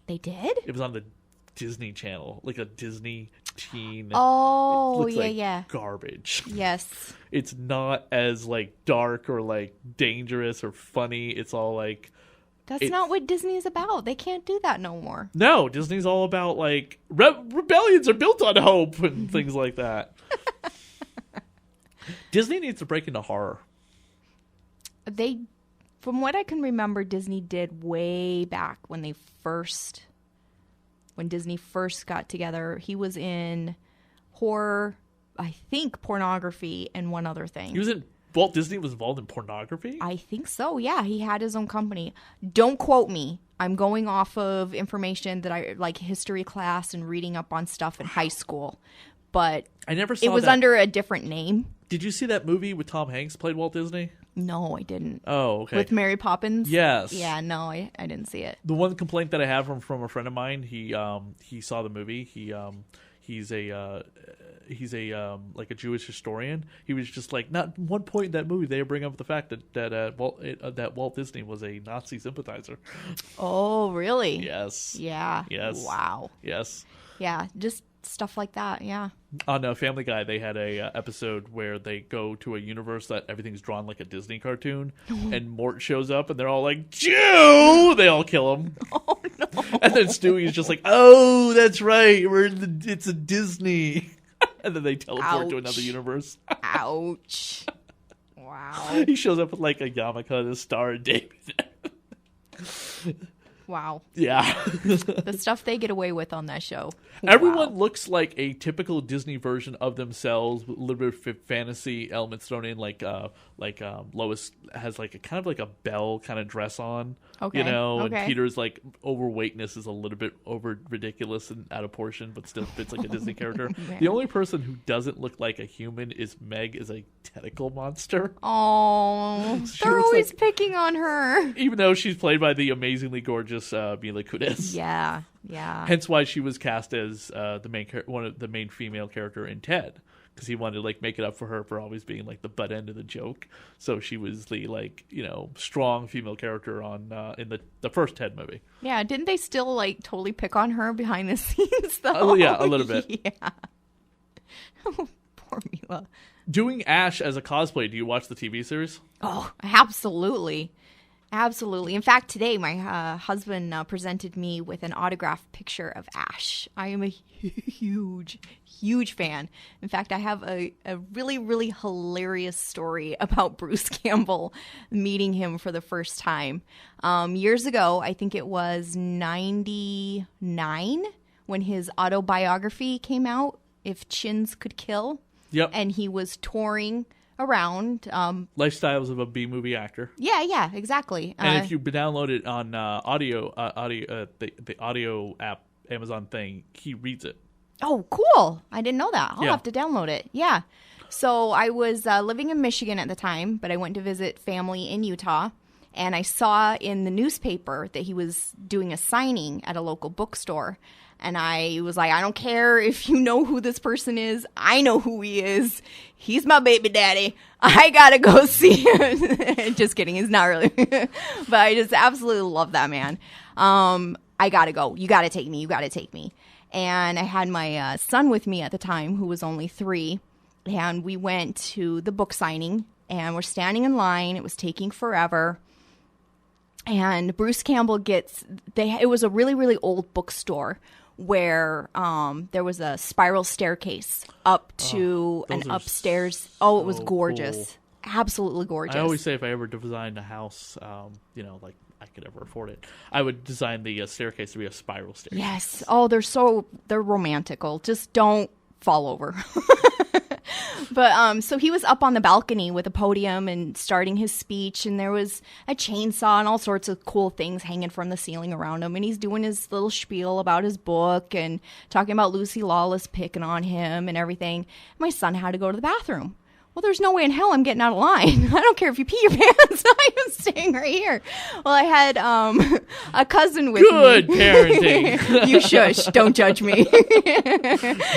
S2: They did?
S1: It was on the Disney Channel, like a Disney teen.
S2: Oh,
S1: it looks
S2: yeah.
S1: like garbage.
S2: Yes.
S1: It's not as like dark or like dangerous or funny. It's all like...
S2: That's not what Disney is about. They can't do that no more.
S1: No, Disney's all about like rebellions are built on hope and things like that. Disney needs to break into horror.
S2: From what I can remember, Disney did way back when Disney first got together. He was in horror, I think pornography, and one other thing.
S1: Walt Disney was involved in pornography?
S2: I think so, yeah. He had his own company. Don't quote me. I'm going off of information that I like history class and reading up on stuff in high school. But
S1: I never saw
S2: it was under a different name.
S1: Did you see that movie with Tom Hanks played Walt Disney?
S2: No, I didn't.
S1: Oh, okay.
S2: With Mary Poppins?
S1: Yes.
S2: Yeah, no, I didn't see it.
S1: The one complaint that I have from a friend of mine, he saw the movie. He's a like a Jewish historian. He was just like, not one point in that movie they bring up the fact that Walt Disney was a Nazi sympathizer.
S2: Oh, really?
S1: Yes.
S2: Yeah.
S1: Yes.
S2: Wow.
S1: Yes.
S2: Yeah, just stuff like that. Yeah.
S1: On Family Guy, they had a episode where they go to a universe that everything's drawn like a Disney cartoon, and Mort shows up, and they're all like, Jew! They all kill him.
S2: Oh, no.
S1: And then Stewie's just like, oh, that's right, it's a Disney. And then they teleport to another universe.
S2: Ouch. Wow.
S1: He shows up with like a yarmulke and a Star of David.
S2: Wow.
S1: Yeah.
S2: The stuff they get away with on that show.
S1: Everyone looks like a typical Disney version of themselves, with a little bit of fantasy elements thrown in, like Lois has like a kind of like a Belle kind of dress on, you know, and Peter's like overweightness is a little bit over ridiculous and out of portion, but still fits like a Disney character. The only person who doesn't look like a human is Meg, is a tentacle monster.
S2: Oh, they're always picking on her,
S1: even though she's played by the amazingly gorgeous Mila Kunis.
S2: Yeah.
S1: Hence why she was cast as one of the main female character in Ted, because he wanted to like make it up for her for always being like the butt end of the joke. So she was the like, you know, strong female character on in the first Ted movie.
S2: Yeah, didn't they still like totally pick on her behind the scenes though?
S1: Oh yeah, a little bit.
S2: Yeah. Oh, poor Mila.
S1: Doing Ash as a cosplay, do you watch the TV series?
S2: Oh, absolutely. Absolutely. In fact, today my husband presented me with an autographed picture of Ash. I am a huge fan. In fact, I have a really, really hilarious story about Bruce Campbell, meeting him for the first time. Years ago, I think it was 99, when his autobiography came out. If Chins Could Kill.
S1: Yep.
S2: And he was touring around.
S1: Lifestyles of a B-movie actor.
S2: Yeah, exactly.
S1: And if you download it on the audio app, Amazon thing, he reads it.
S2: Oh, cool. I didn't know that. I'll have to download it. Yeah. So I was living in Michigan at the time, but I went to visit family in Utah. And I saw in the newspaper that he was doing a signing at a local bookstore. And I was like, I don't care if you know who this person is. I know who he is. He's my baby daddy. I got to go see him. Just kidding. He's not really. But I just absolutely love that man. I got to go. You got to take me. You got to take me. And I had my son with me at the time, who was only 3. And we went to the book signing. And we're standing in line. It was taking forever. And Bruce Campbell it was a really, really old bookstore where there was a spiral staircase up to an upstairs. Oh, it was gorgeous. Cool. Absolutely gorgeous.
S1: I always say if I ever designed a house, like I could ever afford it, I would design the staircase to be a spiral staircase.
S2: Yes. Oh, they're romantical. Just don't fall over. But so he was up on the balcony with a podium and starting his speech, and there was a chainsaw and all sorts of cool things hanging from the ceiling around him, and he's doing his little spiel about his book and talking about Lucy Lawless picking on him and everything. My son had to go to the bathroom. Well, there's no way in hell I'm getting out of line. I don't care if you pee your pants. I am staying right here. Well, I had a cousin with me.
S1: Good parenting.
S2: You shush. Don't judge me.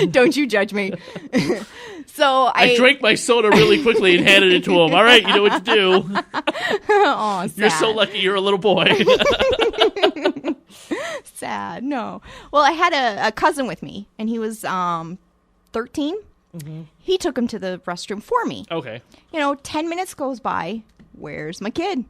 S2: Don't you judge me. So I
S1: drank my soda really quickly and handed it to him. All right, you know what to do.
S2: Oh, sad.
S1: You're so lucky you're a little boy.
S2: Sad. No. Well, I had a cousin with me, and he was 13. Mm-hmm. He took him to the restroom for me.
S1: Okay.
S2: 10 minutes goes by. Where's my kid?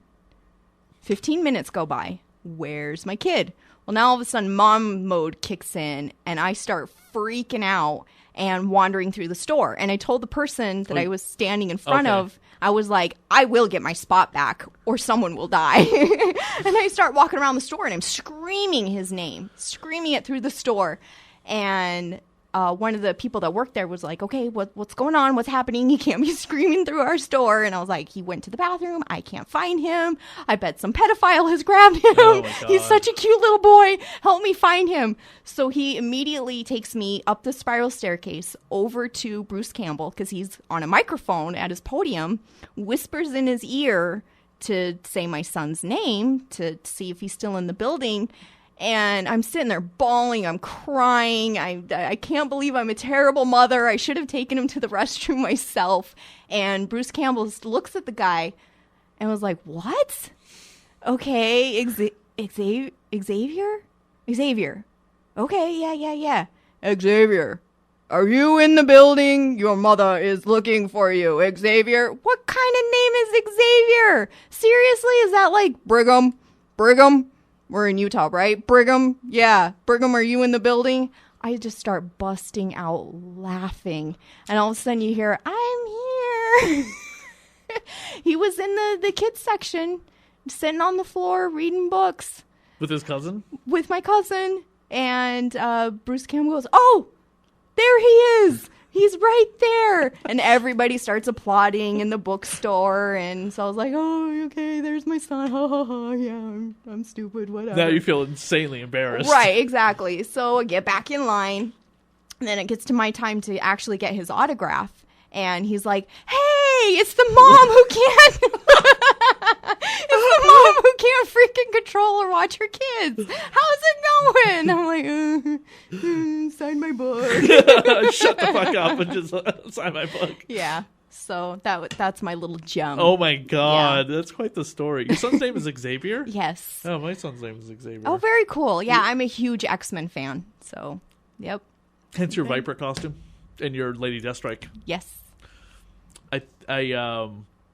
S2: 15 minutes go by. Where's my kid? Well, now all of a sudden mom mode kicks in, and I start freaking out and wandering through the store. And I told the person that I was standing in front of, I was like, I will get my spot back or someone will die. And I start walking around the store, and I'm screaming his name, screaming it through the store. And one of the people that worked there was like, okay, what's going on? What's happening? He can't be screaming through our store. And I was like, he went to the bathroom. I can't find him. I bet some pedophile has grabbed him. Oh my God. He's such a cute little boy. Help me find him. So he immediately takes me up the spiral staircase over to Bruce Campbell, because he's on a microphone at his podium, whispers in his ear to say my son's name to see if he's still in the building. And I'm sitting there bawling. I'm crying. I can't believe I'm a terrible mother. I should have taken him to the restroom myself. And Bruce Campbell looks at the guy and was like, what? Okay, Xavier? Xavier. Okay, yeah. Xavier, are you in the building? Your mother is looking for you. Xavier, what kind of name is Xavier? Seriously, is that like Brigham? We're in Utah, right? Brigham? Yeah. Brigham, are you in the building? I just start busting out laughing. And all of a sudden you hear, I'm here. He was in the kids section, sitting on the floor, reading books.
S1: With his cousin?
S2: With my cousin. And Bruce Campbell goes, oh, there he is. He's right there. And everybody starts applauding in the bookstore. And so I was like, oh, okay, there's my son. Yeah, I'm stupid, whatever.
S1: Now you feel insanely embarrassed.
S2: Right, exactly. So I get back in line. And then it gets to my time to actually get his autograph. And he's like, hey, it's the mom who can't. It's the mom who can't freaking control or watch her kids. How's it going? I'm like, sign my book.
S1: Shut the fuck up and just sign my book.
S2: Yeah. So that's my little gem.
S1: Oh my God. Yeah. That's quite the story. Your son's name is Xavier?
S2: Yes.
S1: Oh, my son's name is Xavier.
S2: Oh, very cool. Yeah, I'm a huge X-Men fan. So, yep.
S1: Hence your Viper costume and your Lady Deathstrike.
S2: Yes.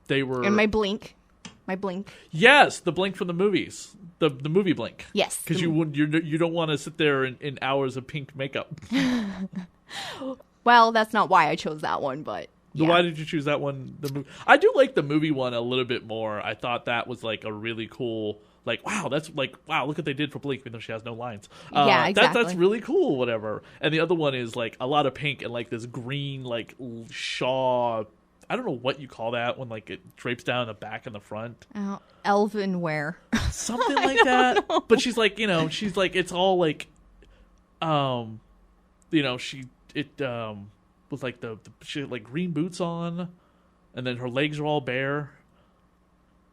S1: They were...
S2: And my Blink.
S1: Yes, the Blink from the movies. The movie Blink.
S2: Yes.
S1: Because you don't want to sit there in hours of pink makeup.
S2: Well, that's not why I chose that one, but... Yeah.
S1: Why did you choose that one? I do like the movie one a little bit more. I thought that was like a really cool like, wow, look what they did for Blink, even though she has no lines.
S2: Yeah, exactly.
S1: That's really cool, whatever. And the other one is like a lot of pink and like this green like shawl. I don't know what you call that when like it drapes down the back and the front.
S2: Oh, elven wear.
S1: Something like that. Know. But she's like, it's all like, with like she had like green boots on, and then her legs are all bare.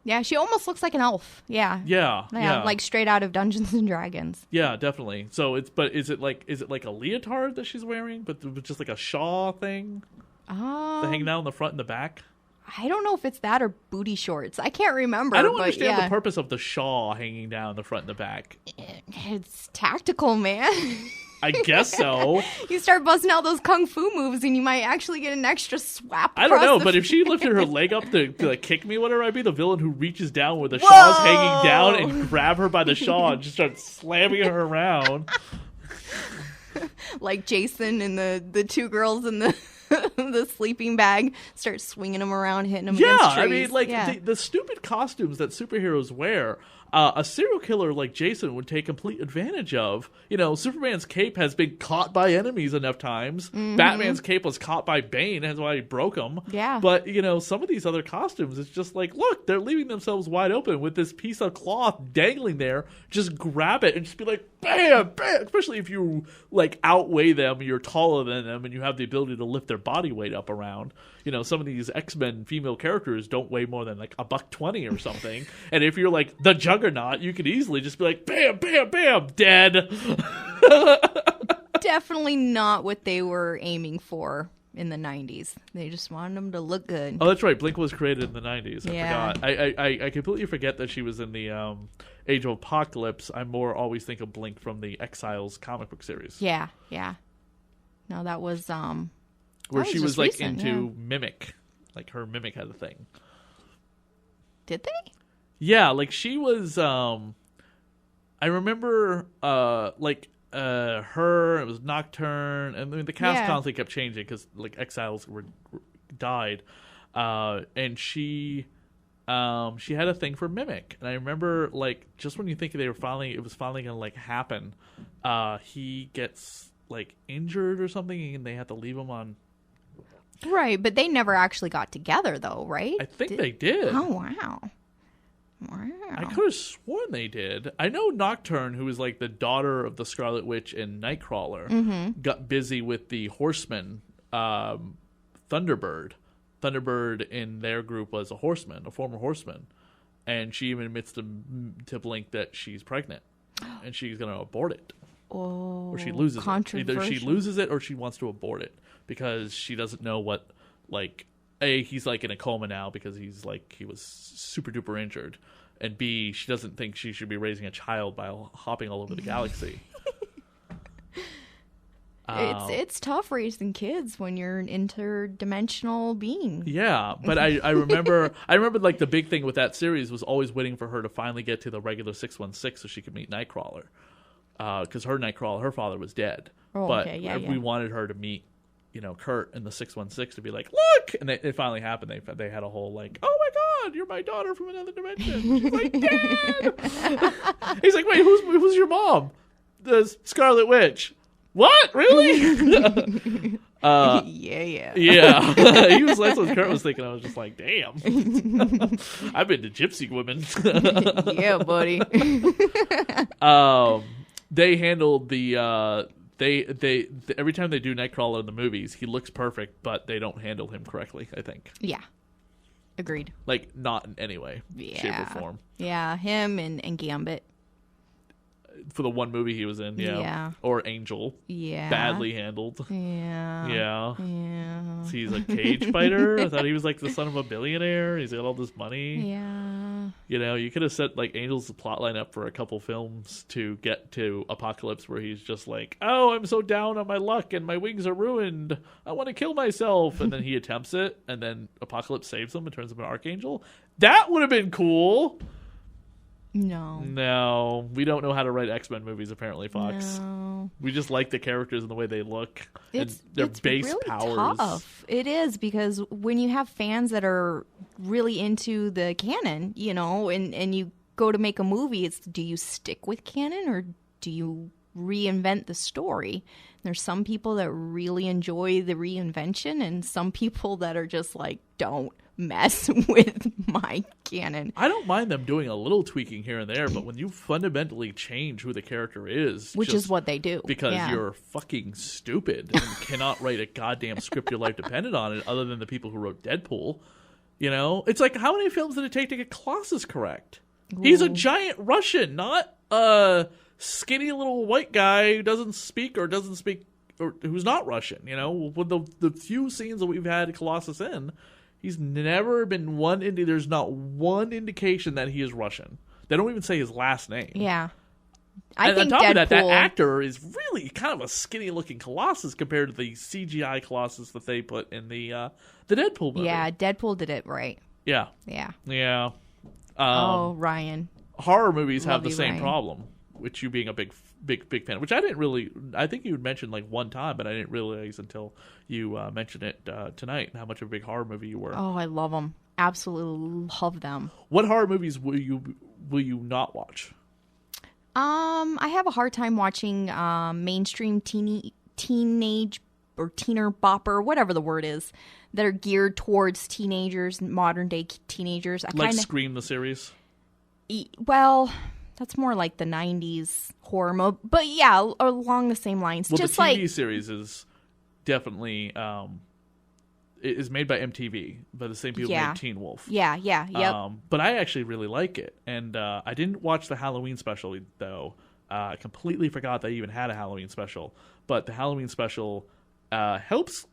S2: Yeah, she almost looks like an elf. Yeah.
S1: Yeah.
S2: Like straight out of Dungeons and Dragons.
S1: Yeah, definitely. So is it like a leotard that she's wearing, but just like a shawl thing? Hanging out in the front and the back?
S2: I don't know if it's that or booty shorts. I can't remember.
S1: I don't understand the purpose of the shawl hanging down the front and the back.
S2: It's tactical, man.
S1: I guess so.
S2: You start busting out those kung fu moves and you might actually get an extra swap.
S1: I don't know, but if she lifted her leg up to like kick me, whatever, I'd be the villain who reaches down where the shawl's hanging down and grab her by the shawl and just start slamming her around.
S2: Like Jason and the two girls in the the sleeping bag, start swinging them around, hitting them against trees.
S1: I mean, like the stupid costumes that superheroes wear, a serial killer like Jason would take complete advantage of. Superman's cape has been caught by enemies enough times. Mm-hmm. Batman's cape was caught by Bane, that's why he broke him.
S2: Yeah.
S1: But, some of these other costumes, it's just like, look, they're leaving themselves wide open with this piece of cloth dangling there. Just grab it and just be like, bam, bam. Especially if you, like, outweigh them, you're taller than them, and you have the ability to lift their body weight up around. Some of these X-Men female characters don't weigh more than, like, $120 or something. And if you're, like, the Juggernaut, you could easily just be like, bam, bam, bam, dead.
S2: Definitely not what they were aiming for in the 90s. They just wanted them to look good.
S1: Oh, that's right. Blink was created in the 90s. I forgot. I completely forget that she was in the Age of Apocalypse. I more always think of Blink from the Exiles comic book series.
S2: Yeah. No, that was...
S1: where she was like recent, into Mimic. Like her Mimic had a thing.
S2: Did they?
S1: Yeah, like she was I remember her, it was Nocturne, and I mean, the cast constantly kept changing because like Exiles died. And she had a thing for Mimic. And I remember like just when you think it was finally gonna like happen, he gets like injured or something and they had to leave him on.
S2: Right, but they never actually got together, though, right?
S1: I think they did.
S2: Oh, wow.
S1: I could have sworn they did. I know Nocturne, who was like the daughter of the Scarlet Witch and Nightcrawler, got busy with the Horseman, Thunderbird. Thunderbird in their group was a horseman, a former horseman. And she even admits to Blink that she's pregnant. And she's going to abort it.
S2: Oh,
S1: or she loses it. Either she loses it or she wants to abort it. Because she doesn't know what, like, A, he's like in a coma now because he was super duper injured. And B, she doesn't think she should be raising a child by hopping all over the galaxy.
S2: It's tough raising kids when you're an interdimensional being.
S1: Yeah, but I remember like the big thing with that series was always waiting for her to finally get to the regular 616 so she could meet Nightcrawler. Because her father was dead.
S2: Oh,
S1: but
S2: okay. Yeah,
S1: we wanted her to meet Kurt in the 616 to be like, look! And it finally happened. They had a whole like, oh my God, you're my daughter from another dimension. She's like, Dad! He's like, wait, who's your mom? The Scarlet Witch. What? Really?
S2: Yeah.
S1: That's what Kurt was thinking. I was just like, damn. I've been to gypsy women.
S2: Yeah, buddy.
S1: They handled the... They every time they do Nightcrawler in the movies, he looks perfect, but they don't handle him correctly, I think.
S2: Yeah. Agreed.
S1: Like, not in any way, shape, or form.
S2: Yeah, him and Gambit.
S1: For the one movie he was in, yeah. Or Angel.
S2: Yeah.
S1: Badly handled.
S2: Yeah.
S1: So he's a cage fighter? I thought he was like the son of a billionaire. He's got all this money.
S2: Yeah.
S1: You could have set like Angel's plotline up for a couple films to get to Apocalypse where he's just like, oh, I'm so down on my luck and my wings are ruined. I want to kill myself. And then he attempts it and then Apocalypse saves him and turns him into an archangel. That would have been cool. No, we don't know how to write X-Men movies, apparently, Fox.
S2: No.
S1: We just like the characters and the way they look and their base
S2: really
S1: powers.
S2: Tough. It is, because when you have fans that are really into the canon, and you go to make a movie, it's do you stick with canon or do you reinvent the story? There's some people that really enjoy the reinvention and some people that are just like, don't mess with my canon.
S1: I don't mind them doing a little tweaking here and there, but when you fundamentally change who the character is,
S2: which is what they do,
S1: because you're fucking stupid and cannot write a goddamn script your life depended on it, other than the people who wrote Deadpool. You know, it's like, how many films did it take to get Colossus correct? Ooh. He's a giant Russian, not a skinny little white guy who doesn't speak or who's not Russian. You know, with the few scenes that we've had Colossus in, he's never been there's not one indication that he is Russian. They don't even say his last name.
S2: Yeah.
S1: I think on top of that actor is really kind of a skinny-looking Colossus compared to the CGI Colossus that they put in the Deadpool movie.
S2: Yeah, Deadpool did it right.
S1: Yeah.
S2: Yeah.
S1: Yeah.
S2: Ryan.
S1: Horror movies have the same problem, which you being a big fan, which I think you had mentioned like one time, but I didn't realize until you mentioned it tonight how much of a big horror movie you were.
S2: Oh, I love them. Absolutely love them.
S1: What horror movies will you not watch?
S2: I have a hard time watching mainstream teenage or teener bopper, whatever the word is, that are geared towards teenagers, modern day teenagers.
S1: Scream the series?
S2: Well, that's more like the 90s horror mode. But yeah, along the same lines.
S1: Well,
S2: just
S1: the TV series is definitely... it is made by MTV, by the same people who made Teen Wolf.
S2: Yeah, yep.
S1: But I actually really like it. And I didn't watch the Halloween special, though. I completely forgot they even had a Halloween special. But the Halloween special helps.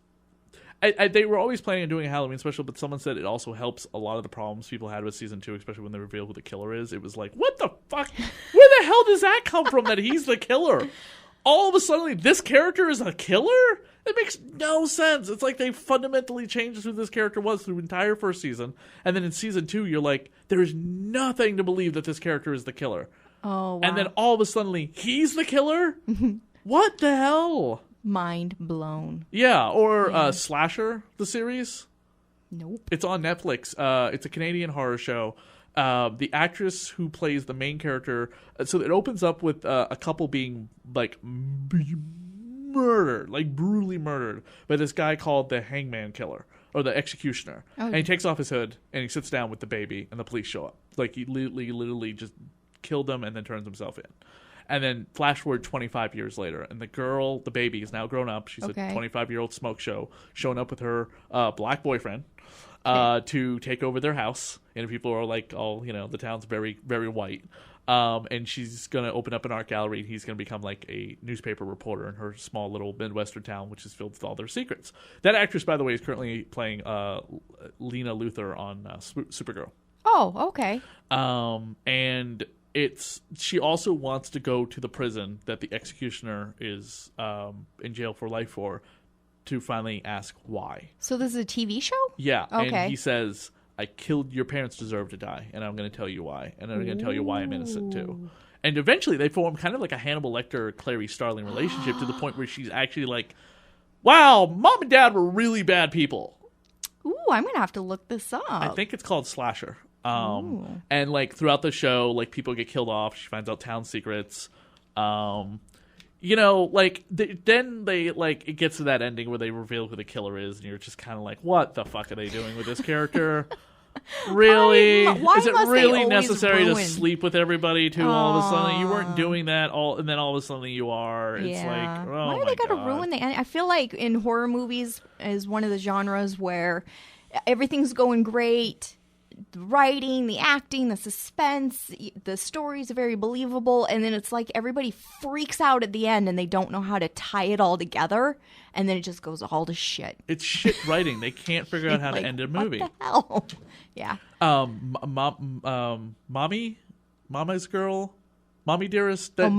S1: They were always planning on doing a Halloween special, but someone said it also helps a lot of the problems people had with season 2, especially when they reveal who the killer is. It was like, what the fuck? Where the hell does that come from that he's the killer? All of a sudden, this character is a killer? It makes no sense. It's like they fundamentally changed who this character was through the entire first season. And then in season 2, you're like, there is nothing to believe that this character is the killer.
S2: Oh, wow.
S1: And then all of a sudden, he's the killer? What the hell?
S2: Mind blown.
S1: Yeah, or Slasher, the series.
S2: Nope.
S1: It's on Netflix. It's a Canadian horror show. The actress who plays the main character, so it opens up with a couple being like murdered, like brutally murdered by this guy called the Hangman Killer or the Executioner. Oh. And he takes off his hood and he sits down with the baby and the police show up. Like he literally just killed them and then turns himself in. And then flash forward 25 years later, and the baby is now grown up. She's a 25-year-old smoke show showing up with her black boyfriend to take over their house. And people are like, the town's very, very white. And she's going to open up an art gallery, and he's going to become like a newspaper reporter in her small little Midwestern town, which is filled with all their secrets. That actress, by the way, is currently playing Lena Luthor on Supergirl.
S2: Oh, okay.
S1: And she also wants to go to the prison that the executioner is in jail for life for, to finally ask why.
S2: So this is a TV show?
S1: Yeah.
S2: Okay.
S1: And he says, your parents deserve to die, and I'm going to tell you why. And I'm going to tell you why I'm innocent too. And eventually they form kind of like a Hannibal Lecter, Clary Starling relationship to the point where she's actually like, wow, mom and dad were really bad people.
S2: Ooh, I'm going to have to look this up.
S1: I think it's called Slasher. And like throughout the show, like people get killed off. She finds out town secrets. Then it gets to that ending where they reveal who the killer is, and you're just kind of like, what the fuck are they doing with this character? Really?
S2: Why
S1: is it really necessary
S2: ruin?
S1: To sleep with everybody too? All of a sudden, you weren't doing that, and then all of a sudden you are. It's like, oh,
S2: why are they got to ruin the ending? I feel like in horror movies is one of the genres where everything's going great. The writing, the acting, the suspense, the stories are very believable, and then it's like everybody freaks out at the end and they don't know how to tie it all together, and then it just goes all to shit.
S1: It's shit writing. They can't figure out how to end a movie.
S2: What the hell? Yeah.
S1: Mama's Girl, Mommy Dearest. That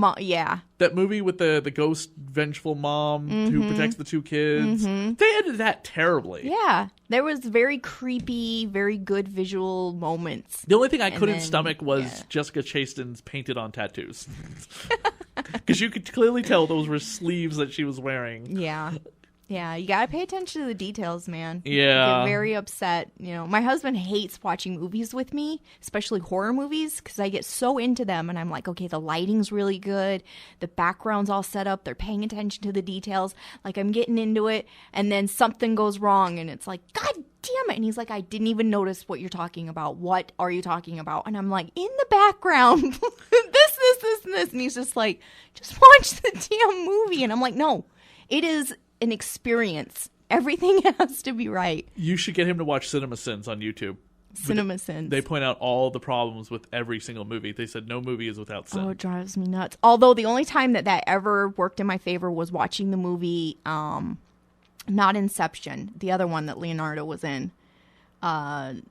S1: movie with the ghost vengeful mom who protects the two kids. Mm-hmm. They ended that terribly.
S2: Yeah. There was very creepy, very good visual moments.
S1: The only thing I couldn't stomach was Jessica Chastain's painted on tattoos. Because you could clearly tell those were sleeves that she was wearing.
S2: Yeah. Yeah, you gotta pay attention to the details, man.
S1: Yeah.
S2: I get very upset. You know, my husband hates watching movies with me, especially horror movies, because I get so into them, and I'm like, okay, the lighting's really good, the background's all set up, they're paying attention to the details, like I'm getting into it, and then something goes wrong, and it's like, God damn it! And he's like, I didn't even notice what you're talking about. What are you talking about? And I'm like, in the background, this, and this, and he's just like, just watch the damn movie, and I'm like, no, it is an experience. Everything has to be right.
S1: You should get him to watch Cinema Sins on YouTube.
S2: Cinema Sins.
S1: They point out all the problems with every single movie. They said no movie is without sin.
S2: Oh, it drives me nuts. Although the only time that ever worked in my favor was watching the movie, not Inception, the other one that Leonardo was in, Island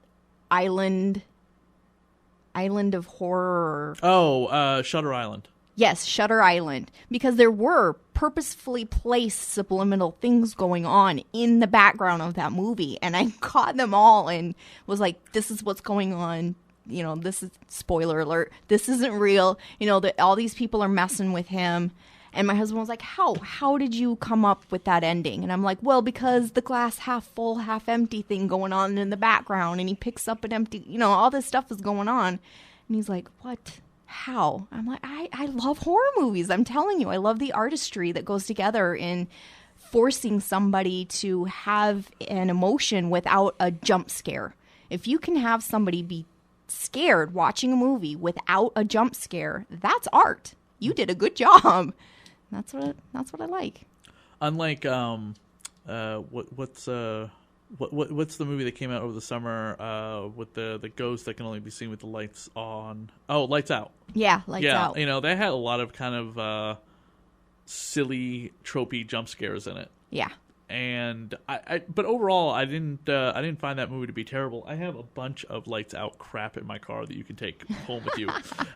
S2: of Horror.
S1: Oh, Shutter Island.
S2: Yes, Shutter Island, because there were purposefully placed subliminal things going on in the background of that movie, and I caught them all and was like, this is what's going on, you know, this is, spoiler alert, this isn't real, you know, all these people are messing with him. And my husband was like, how did you come up with that ending? And I'm like, well, because the glass half full, half empty thing going on in the background, and he picks up an empty, you know, all this stuff is going on. And he's like, what? How? I'm like, I love horror movies. I'm telling you, I love the artistry that goes together in forcing somebody to have an emotion without a jump scare. If you can have somebody be scared watching a movie without a jump scare, that's art. You did a good job. That's what I like. Unlike
S1: what's the movie that came out over the summer with the ghost that can only be seen with the lights on? Oh, Lights Out.
S2: Yeah, Lights Out.
S1: You know, they had a lot of kind of silly, tropey jump scares in it.
S2: Yeah.
S1: And but overall, I didn't find that movie to be terrible. I have a bunch of Lights Out crap in my car that you can take home with you,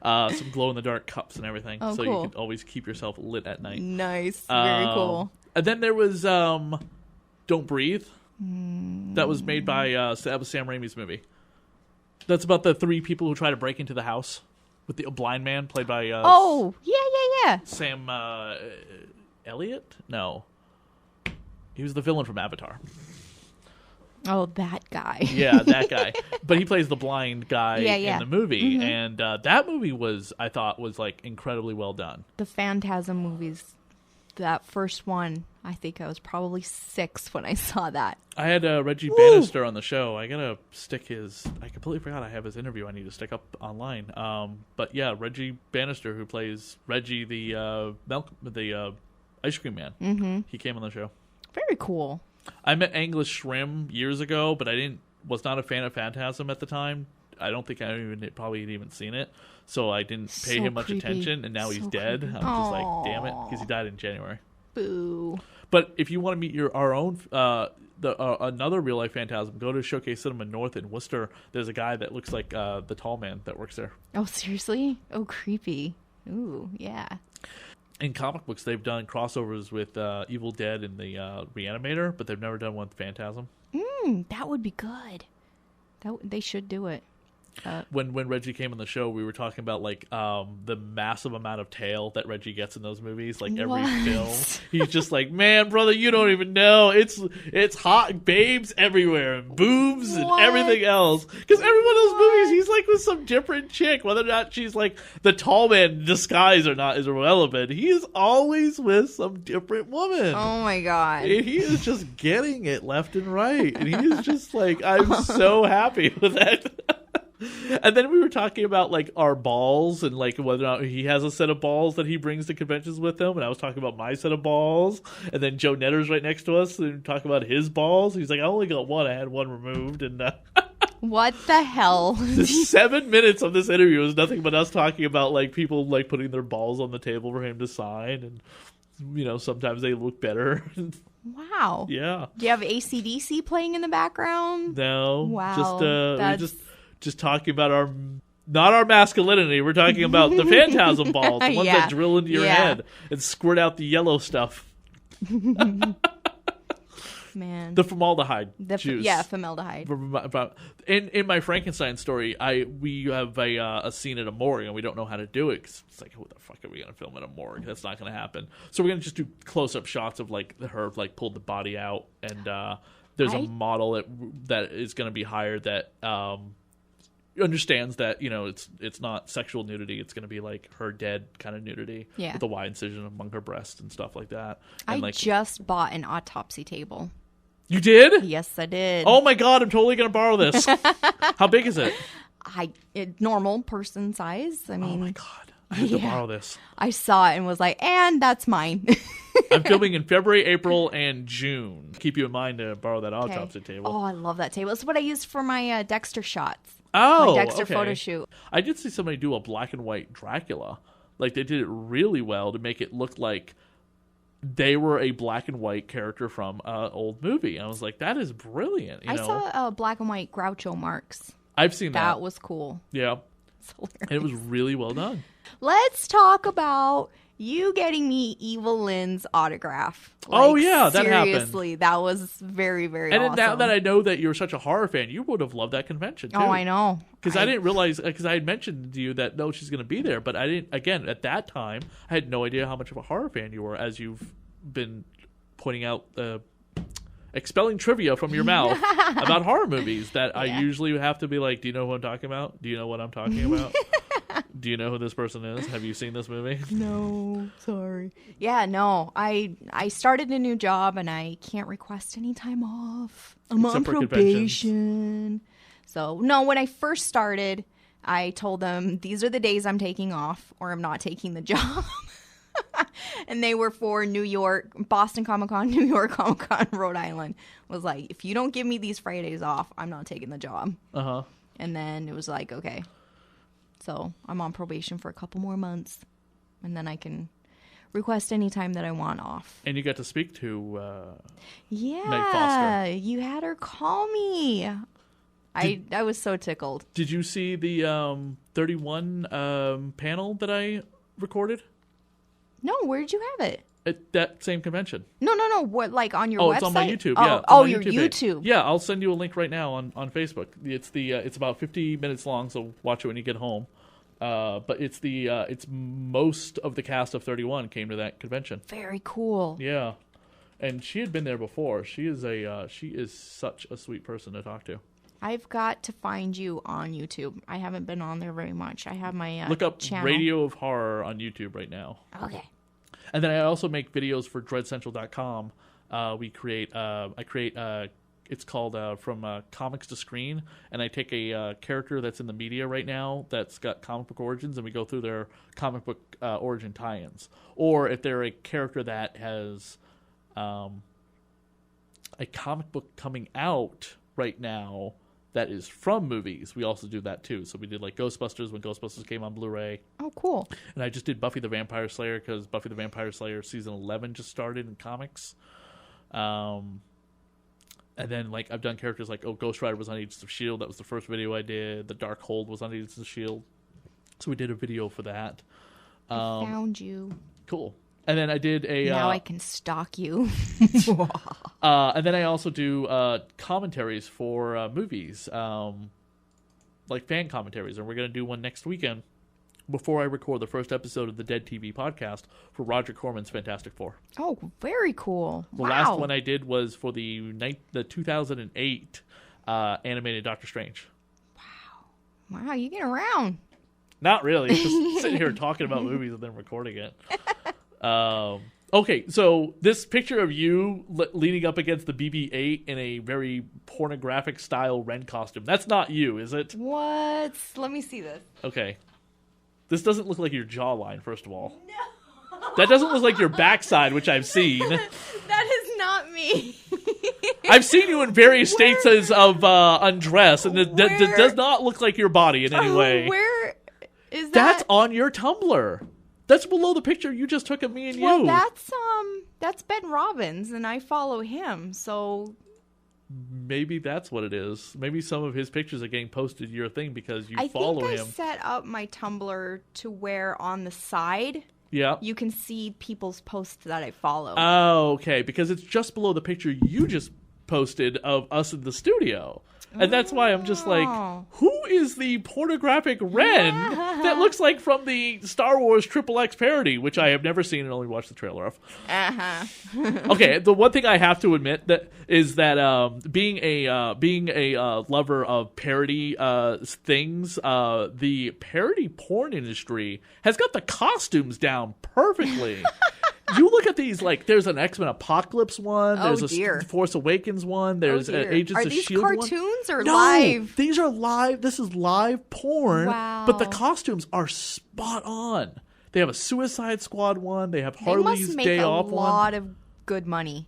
S1: some glow in the dark cups and everything, so
S2: cool.
S1: you can always keep yourself lit at night.
S2: Nice, very cool.
S1: And then there was Don't Breathe. That was made by that was Sam Raimi's movie. That's about the three people who try to break into the house with the blind man played by
S2: yeah.
S1: Sam Elliott? No. He was the villain from Avatar.
S2: Oh, that guy.
S1: Yeah, that guy. But he plays the blind guy in the movie.
S2: Mm-hmm.
S1: And that movie I thought was like incredibly well done.
S2: The Phantasm movies, that first one, I think I was probably 6 when I saw that.
S1: I had Reggie Bannister on the show. I gotta stick I completely forgot I have his interview I need to stick up online. But yeah, Reggie Bannister, who plays Reggie the ice cream man.
S2: Mm-hmm.
S1: He came on the show.
S2: Very cool.
S1: I met Angus Shrim years ago, but was not a fan of Phantasm at the time. I don't think I probably had even seen it, so I didn't pay him much attention. And now he's dead.
S2: Creepy.
S1: I'm just like, damn it, because he died in January.
S2: Boo.
S1: But if you want to meet our own another real life Phantasm, go to Showcase Cinema North in Worcester. There's a guy that looks like the tall man that works there.
S2: Oh, seriously? Oh, creepy. Ooh, yeah.
S1: In comic books, they've done crossovers with Evil Dead and the Reanimator, but they've never done one with Phantasm.
S2: That would be good. They should do it.
S1: When Reggie came on the show, we were talking about like the massive amount of tail that Reggie gets in those movies. Like every film, he's just like, man, brother, you don't even know. It's hot babes everywhere and boobs and everything else. Because every one of those movies, he's like with some different chick. Whether or not she's like the tall man in disguise or not is irrelevant. He is always with some different woman.
S2: Oh my god!
S1: And he is just getting it left and right, and he is just like, I'm so happy with that. And then we were talking about like our balls and like whether or not he has a set of balls that he brings to conventions with him, and I was talking about my set of balls, and then Joe Netter's right next to us and talking about his balls. He's like, I only got one. I had one removed, and
S2: what the hell?
S1: 7 minutes of this interview was nothing but us talking about like people like putting their balls on the table for him to sign, and you know sometimes they look better.
S2: Wow.
S1: Yeah.
S2: Do you have AC/DC playing in the background?
S1: No.
S2: Wow.
S1: Just talking about not our masculinity. We're talking about the Phantasm balls, the ones that drill into your head and squirt out the yellow stuff.
S2: man.
S1: The formaldehyde juice.
S2: Yeah, formaldehyde.
S1: In my Frankenstein story, we have a scene at a morgue, and we don't know how to do it. 'Cause it's like, who the fuck are we going to film at a morgue? That's not going to happen. So we're going to just do close-up shots of like her like pulled the body out, and there's a model that is going to be hired that understands that, you know, it's not sexual nudity. It's going to be like her dead kind of nudity with a wide incision among her breasts and stuff like that. And
S2: I just bought an autopsy table.
S1: You did?
S2: Yes, I did.
S1: Oh my god, I'm totally going to borrow this. How big is it?
S2: Normal person size. I mean,
S1: oh my god, I have to borrow this.
S2: I saw it and was like, and that's mine.
S1: I'm filming in February, April, and June. Keep you in mind to borrow that autopsy table.
S2: Oh, I love that table. It's what I used for my Dexter shots.
S1: Oh,
S2: my Dexter photo shoot.
S1: I did see somebody do a black and white Dracula. Like, they did it really well to make it look like they were a black and white character from an old movie. And I was like, that is brilliant. I
S2: saw black and white Groucho Marx.
S1: I've seen that.
S2: That was cool.
S1: Yeah. And it was really well done.
S2: Let's talk about you getting me Evil-Lynn's autograph.
S1: Oh, yeah, that happened.
S2: Seriously, that was very, very awesome.
S1: And now that I know that you're such a horror fan, you would have loved that convention, too.
S2: Oh, I know.
S1: Because I didn't realize, because I had mentioned to you that, no, she's going to be there. But I didn't, again, at that time, I had no idea how much of a horror fan you were, as you've been pointing out, expelling trivia from your mouth about horror movies that I usually have to be like, do you know who I'm talking about? Do you know what I'm talking about? Do you know who this person is? Have you seen this movie?
S2: No, sorry. Yeah, no. I started a new job and I can't request any time off. I'm on probation. So, no, when I first started, I told them these are the days I'm taking off or I'm not taking the job. And they were for New York, Boston Comic-Con, New York Comic-Con, Rhode Island. Was like, if you don't give me these Fridays off, I'm not taking the job.
S1: Uh-huh.
S2: And then it was like, okay. So I'm on probation for a couple more months. And then I can request any time that I want off.
S1: And you got to speak to
S2: Meg Foster. You had her call me. I was so tickled.
S1: Did you see the 31 panel that I recorded?
S2: No, where did you have it?
S1: At that same convention.
S2: No. What, like on your website?
S1: It's on my YouTube.
S2: Your YouTube.
S1: Yeah, I'll send you a link right now on Facebook. It's about 50 minutes long, so watch it when you get home. But it's most of the cast of 31 came to that convention.
S2: Very cool.
S1: Yeah, and she had been there before. She is such a sweet person to talk to.
S2: I've got to find you on YouTube. I haven't been on there very much. I have my
S1: look up
S2: channel.
S1: Radio of Horror on YouTube right now.
S2: Okay.
S1: And then I also make videos for dreadcentral.com. It's called From Comics to Screen, and I take a character that's in the media right now that's got comic book origins, and we go through their comic book origin tie-ins. Or if they're a character that has a comic book coming out right now that is from movies, we also do that too. So we did like Ghostbusters when Ghostbusters came on Blu-ray.
S2: Oh, cool.
S1: And I just did Buffy the Vampire Slayer because Buffy the Vampire Slayer season 11 just started in comics. And then like I've done characters like, Ghost Rider was on Agents of S.H.I.E.L.D. That was the first video I did. The Darkhold was on Agents of S.H.I.E.L.D. So we did a video for that.
S2: I found you.
S1: Cool. And then I did a...
S2: Now I can stalk you.
S1: And then I also do commentaries for movies, like fan commentaries. And we're going to do one next weekend before I record the first episode of the Dead TV podcast for Roger Corman's Fantastic Four.
S2: Oh, very cool.
S1: The last one I did was for the 2008 animated Doctor Strange.
S2: Wow, you get around.
S1: Not really. Just sitting here talking about movies and then recording it. Okay, so this picture of you leaning up against the BB-8 in a very pornographic style Ren costume. That's not you, is it?
S2: What? Let me see this.
S1: Okay. This doesn't look like your jawline, first of all. No. That doesn't look like your backside, which I've seen.
S2: That is not me.
S1: I've seen you in various states of undress, and it does not look like your body in any way.
S2: Where is that?
S1: That's on your Tumblr. That's below the picture you just took of me and you.
S2: Well, that's Ben Robbins, and I follow him, so...
S1: Maybe that's what it is. Maybe some of his pictures are getting posted to your thing because you follow him. I think I
S2: set up my Tumblr to where on the side...
S1: Yeah.
S2: You can see people's posts that I follow.
S1: Oh, okay. Because it's just below the picture you just posted of us in the studio. And that's why I'm just like, who is the pornographic Ren that looks like from the Star Wars XXX parody, which I have never seen and only watched the trailer of. Okay, the one thing I have to admit that is that being a lover of parody things, the parody porn industry has got the costumes down perfectly. You look at these, like, there's an X-Men Apocalypse one, there's a Force Awakens one, there's an Agents of S.H.I.E.L.D. one.
S2: Are these cartoons or
S1: no,
S2: live?
S1: These are live. This is live porn.
S2: Wow.
S1: But the costumes are spot on. They have a Suicide Squad one. They have Harley's Day Off one. They must make a
S2: lot of good money.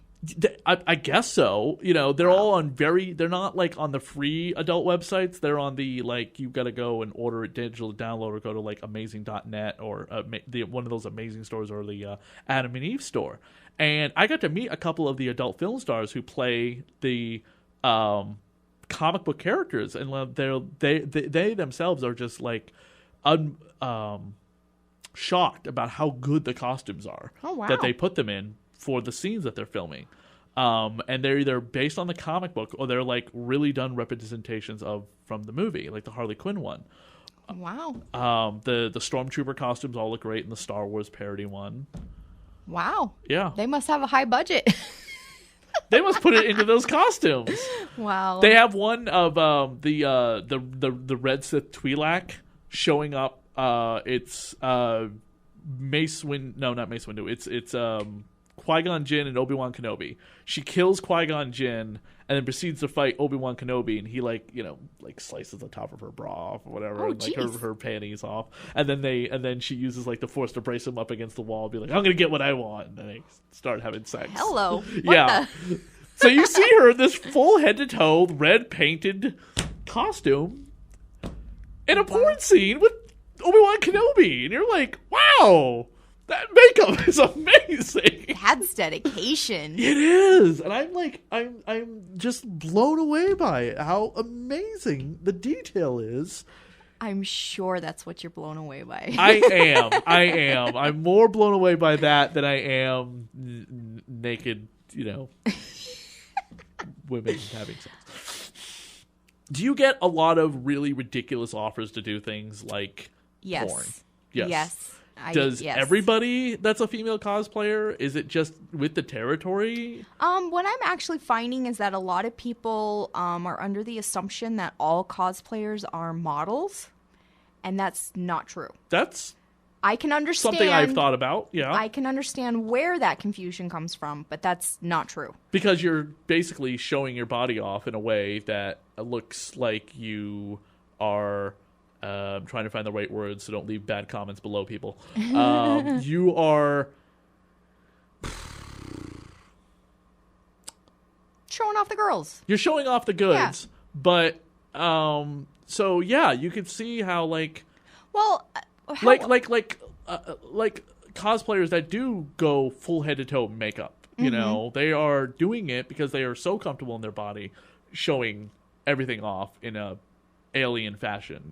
S1: I guess so. You know, they're all on they're not like on the free adult websites. They're on the, like, you've got to go and order it digital download or go to like amazing.net or one of those amazing stores or the Adam and Eve store. And I got to meet a couple of the adult film stars who play the comic book characters, and they themselves are just like shocked about how good the costumes are that they put them in for the scenes that they're filming. And they're either based on the comic book or they're like really done representations from the movie, like the Harley Quinn one.
S2: Wow.
S1: The Stormtrooper costumes all look great in the Star Wars parody one.
S2: Wow.
S1: Yeah.
S2: They must have a high budget.
S1: They must put it into those costumes.
S2: Wow.
S1: They have one of the Red Sith Twi'lek showing up. It's Mace Windu. No, not Mace Windu. It's Qui-Gon Jinn and Obi-Wan Kenobi. She kills Qui-Gon Jinn and then proceeds to fight Obi-Wan Kenobi, and he like slices the top of her bra off or whatever, and like her panties off, and then she uses like the Force to brace him up against the wall and be like, I'm gonna get what I want, and then they start having sex.
S2: Hello.
S1: Yeah. So you see her in this full head to toe red painted costume in a porn scene with Obi-Wan Kenobi, and you're like, wow. That makeup is amazing.
S2: That's dedication.
S1: It is. And I'm just blown away by it, how amazing the detail is.
S2: I'm sure that's what you're blown away by.
S1: I am. I'm more blown away by that than I am naked, women having sex. Do you get a lot of really ridiculous offers to do things like porn?
S2: Yes.
S1: Does everybody that's a female cosplayer, is it just with the territory?
S2: What I'm actually finding is that a lot of people are under the assumption that all cosplayers are models, and that's not true. I can understand
S1: something I've thought about. Yeah,
S2: I can understand where that confusion comes from, but that's not true.
S1: Because you're basically showing your body off in a way that looks like you are. I'm trying to find the right words so don't leave bad comments below people. You are
S2: showing off the girls.
S1: You're showing off the goods, but so yeah, you can see how like cosplayers that do go full head to toe makeup. You know, they are doing it because they are so comfortable in their body, showing everything off in a alien fashion,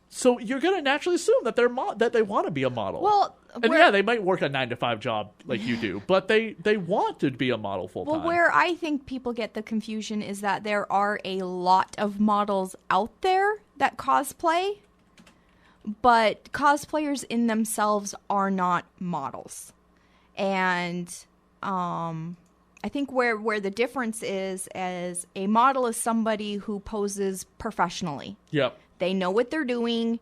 S1: so you're gonna naturally assume that that they want to be a model.
S2: Well,
S1: and they might work a 9-to-5 job like you do, but they want to be a model full time.
S2: Well, where I think people get the confusion is that there are a lot of models out there that cosplay, but cosplayers in themselves are not models, and I think where the difference is as a model is somebody who poses professionally.
S1: Yep.
S2: They know what they're doing.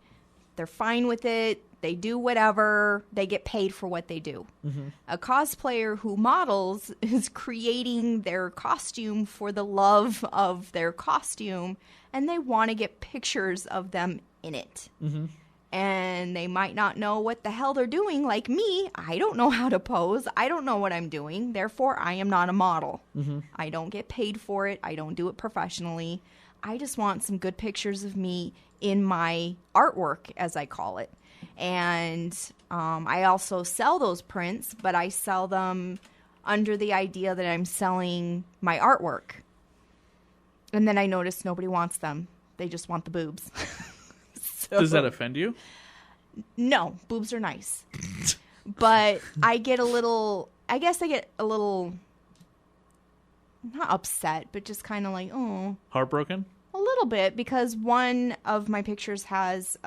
S2: They're fine with it. They do whatever. They get paid for what they do. Mm-hmm. A cosplayer who models is creating their costume for the love of their costume, and they want to get pictures of them in it. Mm-hmm. And they might not know what the hell they're doing, like me. I don't know how to pose. I don't know what I'm doing. Therefore, I am not a model. Mm-hmm. I don't get paid for it. I don't do it professionally. I just want some good pictures of me in my artwork, as I call it. And I also sell those prints, but I sell them under the idea that I'm selling my artwork. And then I notice nobody wants them. They just want the boobs. So,
S1: does that offend you?
S2: No, boobs are nice. But I guess I get a little not upset, but just kind of like, oh.
S1: Heartbroken?
S2: A little bit, because one of my pictures has,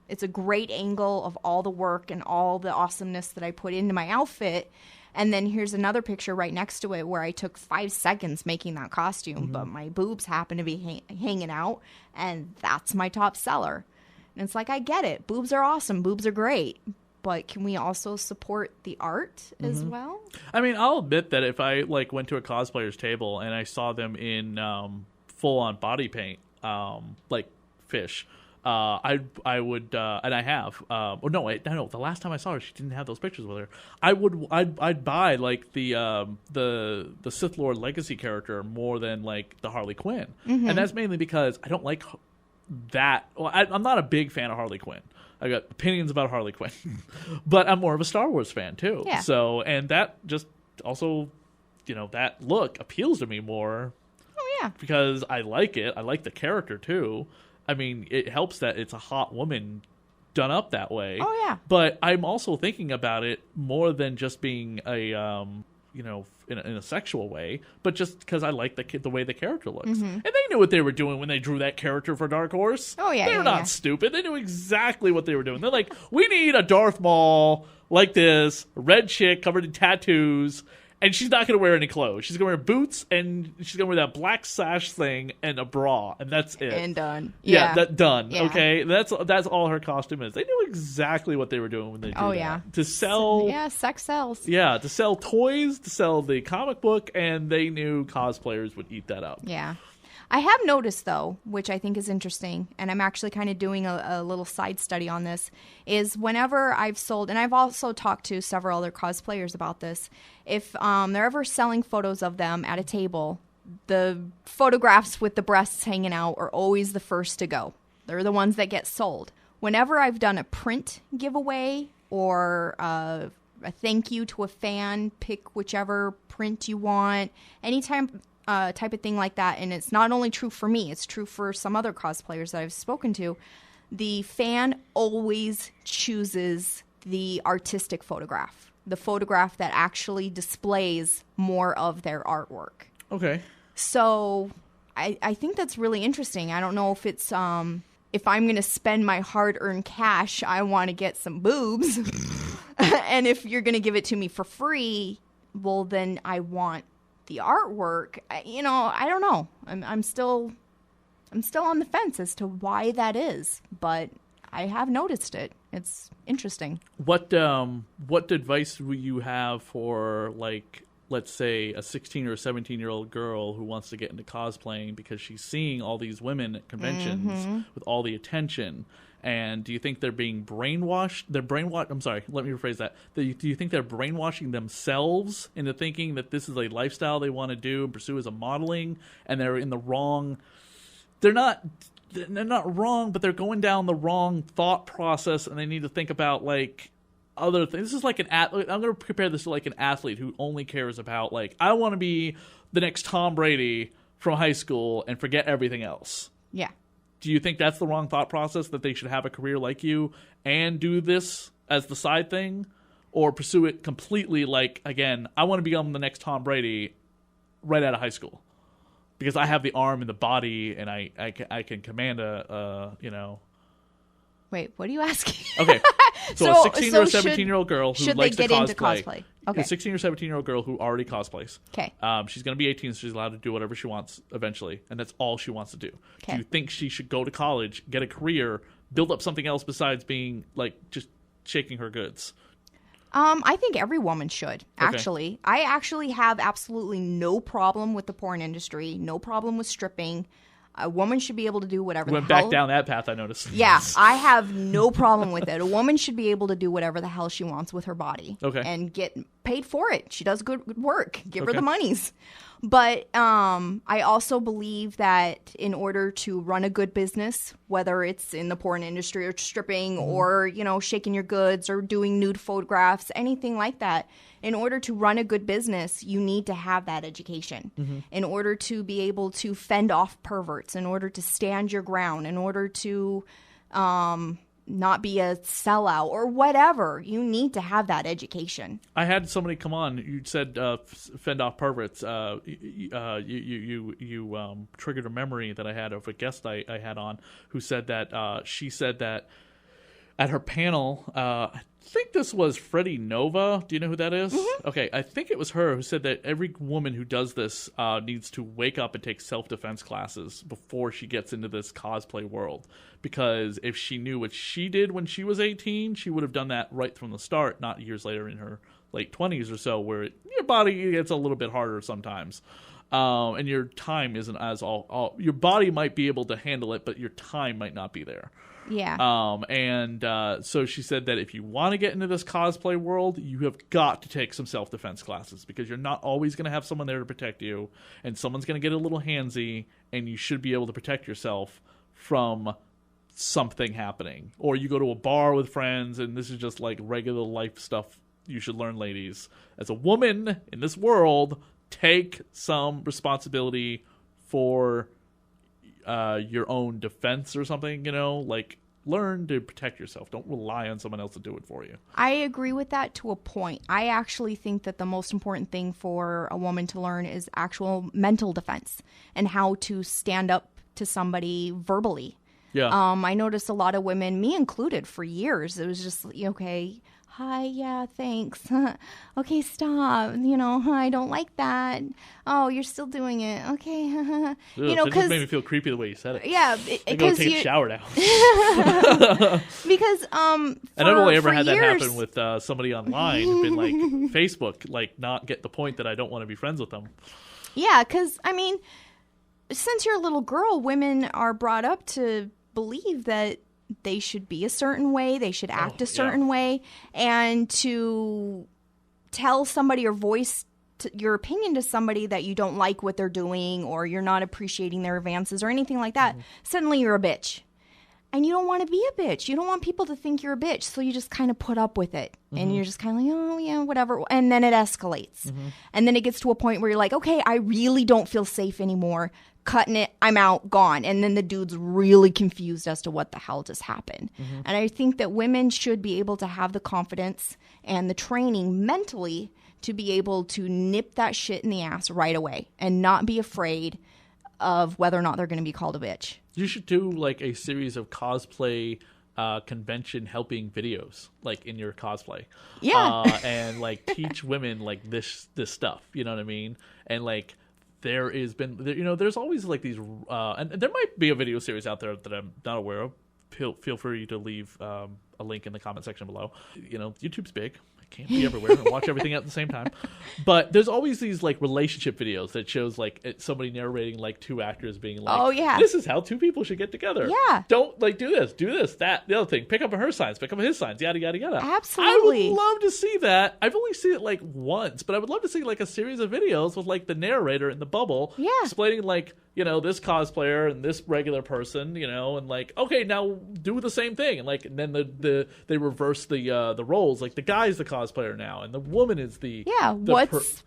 S2: it's a great angle of all the work and all the awesomeness that I put into my outfit. And then here's another picture right next to it where I took 5 seconds making that costume, but my boobs happen to be hanging out, and that's my top seller. And it's like, I get it. Boobs are awesome. Boobs are great. But can we also support the art as well? I
S1: mean, I'll admit that if I like went to a cosplayer's table and I saw them in full-on body paint, like fish, I would, and I have. Oh no, the last time I saw her, she didn't have those pictures with her. I'd buy like the Sith Lord Legacy character more than like the Harley Quinn, and that's mainly because I don't like that. Well, I'm not a big fan of Harley Quinn. I got opinions about Harley Quinn, but I'm more of a Star Wars fan too.
S2: Yeah.
S1: So, and that just also, that look appeals to me more.
S2: Oh yeah.
S1: Because I like it. I like the character too. I mean, it helps that it's a hot woman done up that way.
S2: Oh yeah.
S1: But I'm also thinking about it more than just being a in a sexual way, but just because I like the way the character looks. And they knew what they were doing when they drew that character for Dark Horse.
S2: Oh yeah.
S1: They were not stupid. They knew exactly what they were doing. They're like, we need a Darth Maul like this, a red chick covered in tattoos. And she's not going to wear any clothes. She's going to wear boots, and she's going to wear that black sash thing and a bra, and that's it.
S2: And done.
S1: Yeah, done.
S2: Yeah.
S1: Okay, that's all her costume is. They knew exactly what they were doing when they drew that.
S2: Yeah.
S1: To sell...
S2: Yeah, sex sells.
S1: Yeah, to sell toys, to sell the comic book, and they knew cosplayers would eat that up.
S2: Yeah. I have noticed, though, which I think is interesting, and I'm actually kind of doing a little side study on this, is whenever I've sold, and I've also talked to several other cosplayers about this, if they're ever selling photos of them at a table, the photographs with the breasts hanging out are always the first to go. They're the ones that get sold. Whenever I've done a print giveaway or a thank you to a fan, pick whichever print you want, anytime... type of thing like that, and it's not only true for me, it's true for some other cosplayers that I've spoken to, the fan always chooses the artistic photograph, the photograph that actually displays more of their artwork.
S1: Okay.
S2: So I think that's really interesting. I don't know if it's if I'm going to spend my hard-earned cash, I want to get some boobs, and if you're going to give it to me for free, well, then I want the artwork. I don't know. I'm still on the fence as to why that is, but I have noticed it. It's interesting.
S1: What advice would you have for, like, let's say a 16 or 17-year-old girl who wants to get into cosplaying because she's seeing all these women at conventions with all the attention? And do you think they're being brainwashed? I'm sorry, let me rephrase that. Do you think they're brainwashing themselves into thinking that this is a lifestyle they want to do and pursue as a modeling, and they're in the wrong... They're not wrong, but they're going down the wrong thought process, and they need to think about, like, other things. This is like I'm going to compare this to, like, an athlete who only cares about, like, I want to be the next Tom Brady from high school and forget everything else.
S2: Yeah.
S1: Do you think that's the wrong thought process, that they should have a career like you and do this as the side thing, or pursue it completely like, again, I want to become the next Tom Brady right out of high school because I have the arm and the body and I can command
S2: Wait, what are you asking?
S1: Okay. So a 16 or 17-year-old girl who likes to cosplay.
S2: Into cosplay? Okay.
S1: A 16 or 17-year-old girl who already cosplays.
S2: Okay.
S1: She's going to be 18, so she's allowed to do whatever she wants eventually, and that's all she wants to do.
S2: Okay.
S1: Do you think she should go to college, get a career, build up something else besides being, like, just shaking her goods?
S2: I think every woman should, actually. Okay. I actually have absolutely no problem with the porn industry, no problem with stripping. A woman should be able to do whatever the hell...
S1: Went back down that path, I noticed.
S2: Yeah, I have no problem with it. A woman should be able to do whatever the hell she wants with her body.
S1: Okay.
S2: And get paid for it. She does good work. Give her the monies. But I also believe that in order to run a good business, whether it's in the porn industry or stripping or, shaking your goods or doing nude photographs, anything like that, in order to run a good business, you need to have that education. In order to be able to fend off perverts, in order to stand your ground, in order to not be a sellout or whatever. You need to have that education.
S1: I had somebody come on. You said fend off perverts. You triggered a memory that I had of a guest I had on who said that she said that at her panel, I think this was Freddie Nova. Do you know who that is?
S2: Mm-hmm.
S1: Okay, I think it was her who said that every woman who does this needs to wake up and take self-defense classes before she gets into this cosplay world. Because if she knew what she did when she was 18, she would have done that right from the start, not years later in her late 20s or so, where your body gets a little bit harder sometimes. And your time isn't as all your body might be able to handle it, but your time might not be there.
S2: Yeah.
S1: So she said that if you want to get into this cosplay world, you have got to take some self-defense classes because you're not always going to have someone there to protect you, and someone's going to get a little handsy, and you should be able to protect yourself from something happening. Or you go to a bar with friends, and this is just like regular life stuff you should learn, ladies. As a woman in this world, take some responsibility for your own defense or something, like learn to protect yourself. Don't rely on someone else to do it for you.
S2: I agree with that to a point. I actually think that the most important thing for a woman to learn is actual mental defense and how to stand up to somebody verbally.
S1: Yeah.
S2: I noticed a lot of women, me included, for years. It was just, okay, hi, yeah, thanks. Okay, stop. I don't like that. Oh, you're still doing it. Okay.
S1: Ugh, it just made me feel creepy the way you said it.
S2: Yeah.
S1: Go take a shower now.
S2: Because
S1: I don't know if I ever had
S2: years,
S1: that happen with somebody online who'd been like Facebook, like not get the point that I don't want to be friends with them.
S2: Yeah, because, since you're a little girl, women are brought up to believe that they should be a certain way, they should act a certain way, and to tell somebody or voice your opinion to somebody that you don't like what they're doing or you're not appreciating their advances or anything like that, suddenly you're a bitch. And you don't want to be a bitch. You don't want people to think you're a bitch, so you just kind of put up with it. And you're just kind of like, oh, yeah, whatever. And then it escalates. And then it gets to a point where you're like, okay, I really don't feel safe anymore. Cutting it, I'm out, gone. And then the dude's really confused as to what the hell just happened. And I think that women should be able to have the confidence and the training mentally to be able to nip that shit in the ass right away and not be afraid of whether or not they're going to be called a bitch.
S1: You should do like a series of cosplay convention helping videos, like in your cosplay.
S2: Yeah.
S1: And like teach women like this stuff. You know what I mean? And like there's always like these, and there might be a video series out there that I'm not aware of. Feel free to leave a link in the comment section below. YouTube's big. I can't be everywhere and watch everything at the same time. But there's always these like relationship videos that shows like somebody narrating like two actors being like,
S2: oh yeah,
S1: this is how two people should get together.
S2: Yeah.
S1: Don't like do this, that, the other thing. Pick up her signs, pick up his signs, yada yada yada.
S2: Absolutely.
S1: I would love to see that. I've only seen it like once, but I would love to see like a series of videos with like the narrator in the bubble explaining like, this cosplayer and this regular person, and like, okay, now do the same thing, and like, and then they reverse the roles. Like the guy's the cosplayer now, and the woman is the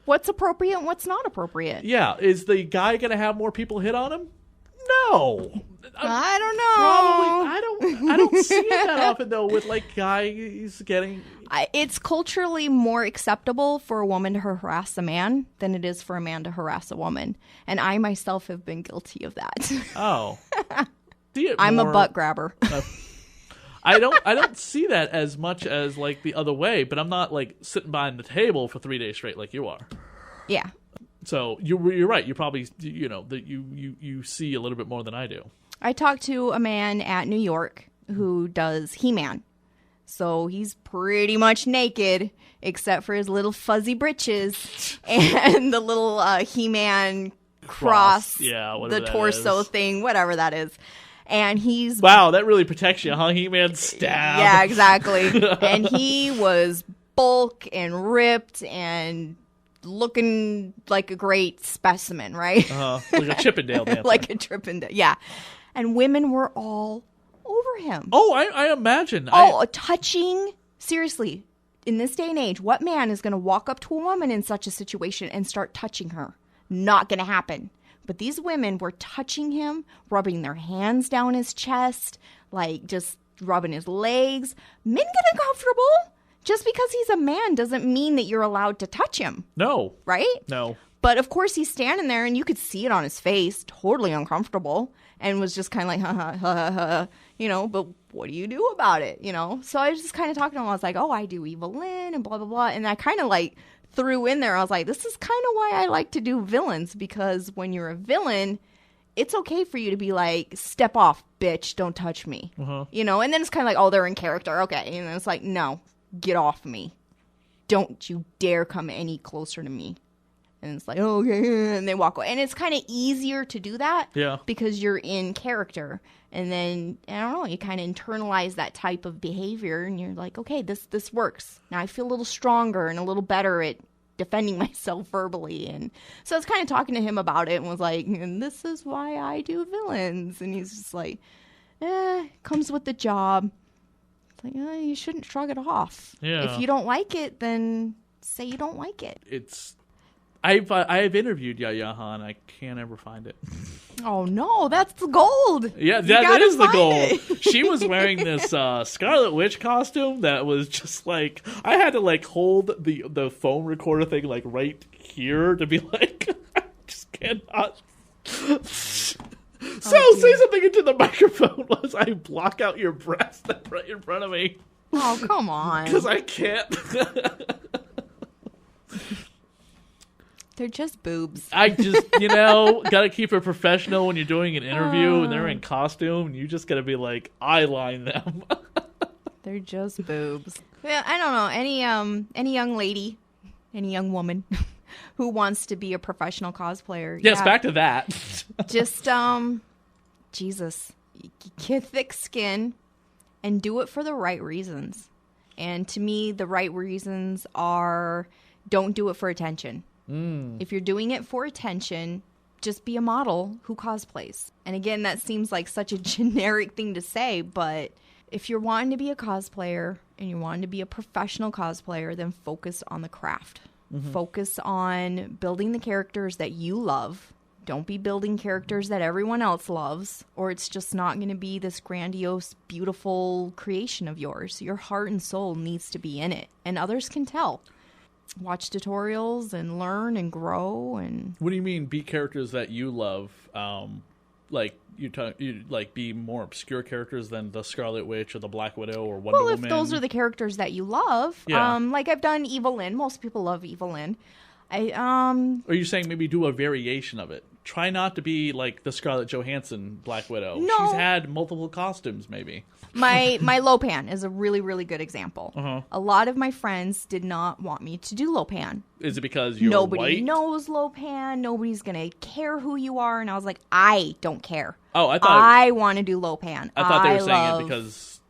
S2: what's appropriate and what's not appropriate.
S1: Yeah, is the guy gonna have more people hit on him? No,
S2: I don't know.
S1: Probably, I don't see it that often though. With like guys getting,
S2: it's culturally more acceptable for a woman to harass a man than it is for a man to harass a woman, and I myself have been guilty of that.
S1: Oh,
S2: I'm a butt grabber.
S1: I don't see that as much as like the other way, but I'm not like sitting behind the table for 3 days straight like you are.
S2: Yeah.
S1: So you're right. You probably that you see a little bit more than I do.
S2: I talked to a man at New York who does He-Man. So he's pretty much naked except for his little fuzzy britches and the little He-Man cross, the torso thing, whatever that is. And he's...
S1: Wow, that really protects you, huh? He-Man stab.
S2: Yeah, exactly. And he was bulk and ripped and looking like a great specimen, right?
S1: Like a Chippendale dancer.
S2: Like a Chippendale, yeah. And women were all over him.
S1: Oh, I imagine.
S2: Touching. Seriously, in this day and age, what man is going to walk up to a woman in such a situation and start touching her? Not going to happen. But these women were touching him, rubbing their hands down his chest, like just rubbing his legs. Men get uncomfortable. Just because he's a man doesn't mean that you're allowed to touch him.
S1: No.
S2: Right?
S1: No.
S2: But of course he's standing there and you could see it on his face, totally uncomfortable, and was just kind of like, ha, but what do you do about it, So I was just kind of talking to him. I was like, oh, I do Evil-Lynn and blah, blah, blah. And I kind of like threw in there, I was like, this is kind of why I like to do villains, because when you're a villain, it's okay for you to be like, step off, bitch, don't touch me, and then it's kind of like, oh, they're in character, okay, and then it's like, no, get off me, don't you dare come any closer to me. And it's like, oh, okay, and they walk away. And it's kind of easier to do that because you're in character. And then, I don't know, you kind of internalize that type of behavior. And you're like, okay, this works. Now I feel a little stronger and a little better at defending myself verbally. And so I was kind of talking to him about it and was like, and this is why I do villains. And he's just like, comes with the job. It's like, you shouldn't shrug it off.
S1: Yeah.
S2: If you don't like it, then say you don't like it.
S1: I've interviewed Yaya Han. I can't ever find it.
S2: Oh no, that's the gold.
S1: Yeah, that is the gold. She was wearing this Scarlet Witch costume that was just like, I had to like hold the phone recorder thing like right here to be like, I just cannot. Say something into the microphone as I block out your breast right in front of me.
S2: Oh, come on.
S1: Because I can't.
S2: They're just boobs.
S1: I just, gotta keep it professional when you're doing an interview and they're in costume. You just gotta be like, eyeline them.
S2: They're just boobs. Yeah, I don't know. Any young lady, any young woman who wants to be a professional cosplayer.
S1: Yes, back to that.
S2: Just, Jesus. Get thick skin and do it for the right reasons. And to me, the right reasons are, don't do it for attention. If you're doing it for attention, just be a model who cosplays. And again, that seems like such a generic thing to say, but if you're wanting to be a cosplayer and you're wanting to be a professional cosplayer, then focus on the craft. Focus on building the characters that you love. Don't be building characters that everyone else loves, or it's just not going to be this grandiose, beautiful creation of yours. Your heart and soul needs to be in it, and others can tell. Watch tutorials and learn and grow. And
S1: what do you mean, be characters that you love? Like you like be more obscure characters than the Scarlet Witch or the Black Widow or Wonder Woman?
S2: Well, if those are the characters that you love, like I've done Evil-Lynn. Most people love Evil-Lynn. Are
S1: you saying maybe do a variation of it? Try not to be like the Scarlett Johansson Black Widow.
S2: No.
S1: She's had multiple costumes, maybe.
S2: My Lopan is a really, really good example. A lot of my friends did not want me to do Lopan.
S1: Is it because you're
S2: Nobody
S1: white?
S2: knows Lopan. Nobody's going to care who you are. And I was like, I don't care.
S1: Oh,
S2: I want to do Lopan.
S1: I thought they were saying it because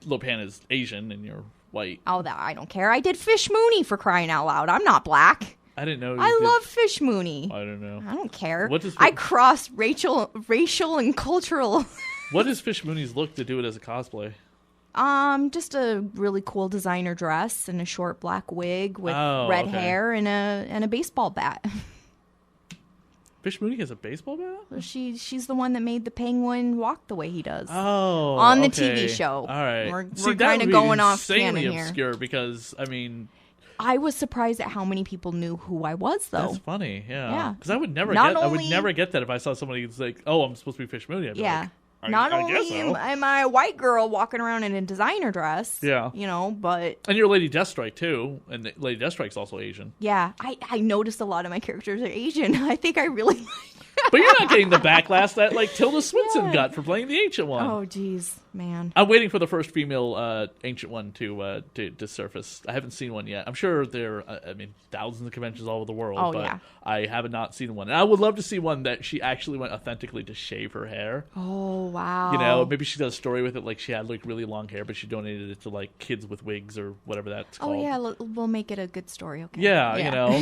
S1: Lopan is Asian and you're white.
S2: Oh, that I don't care. I did Fish Mooney, for crying out loud. I'm not black.
S1: I didn't know.
S2: I love Fish Mooney.
S1: I don't know.
S2: I don't care.
S1: What does
S2: I cross racial and cultural.
S1: What does Fish Mooney's look to do it as a cosplay?
S2: Just a really cool designer dress and a short black wig with red hair and a baseball bat.
S1: Fish Mooney has a baseball bat?
S2: She's the one that made the penguin walk the way he does.
S1: Oh,
S2: on the TV show.
S1: All right.
S2: We're kind of going off canon here.
S1: Obscure because
S2: I was surprised at how many people knew who I was, though.
S1: That's funny, yeah.
S2: Yeah.
S1: Because I would never get that if I saw somebody who's like, "Oh, I'm supposed to be Fish Mooney." I'd be like,
S2: Not
S1: I
S2: only
S1: guess so.
S2: am I a white girl walking around in a designer dress, but...
S1: And you're Lady Deathstrike, too, and Lady Deathstrike's also Asian.
S2: Yeah, I noticed a lot of my characters are Asian. I think I really...
S1: But you're not getting the backlash that, like, Tilda Swinton got for playing the Ancient One.
S2: Oh, jeez, man.
S1: I'm waiting for the first female Ancient One to surface. I haven't seen one yet. I'm sure there are, thousands of conventions all over the world, I have not seen one. And I would love to see one that she actually went authentically to shave her hair.
S2: Oh, wow.
S1: Maybe she does a story with it, like she had, like, really long hair, but she donated it to, like, kids with wigs or whatever that's called.
S2: Oh, yeah, we'll make it a good story, okay?
S1: Yeah.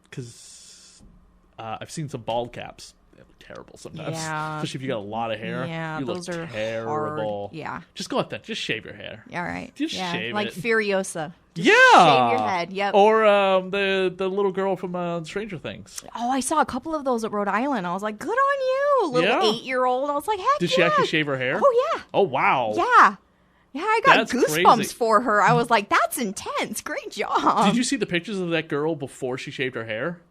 S1: Because I've seen some bald caps. They look terrible sometimes.
S2: Yeah.
S1: Especially if you got a lot of hair.
S2: Yeah,
S1: those
S2: are
S1: terrible.
S2: Hard. Yeah.
S1: Just go authentic. Just shave your hair.
S2: All right.
S1: Just shave
S2: like
S1: it.
S2: Furiosa. Just shave your head. Yep.
S1: Or the little girl from Stranger Things.
S2: Oh, I saw a couple of those at Rhode Island. I was like, good on you, little 8-year-old. I was like, heck.
S1: Did she actually shave her hair?
S2: Oh yeah.
S1: Oh wow.
S2: Yeah. Yeah, I got
S1: That's
S2: goosebumps
S1: crazy.
S2: for her. I was like, that's intense. Great job.
S1: Did you see the pictures of that girl before she shaved her hair?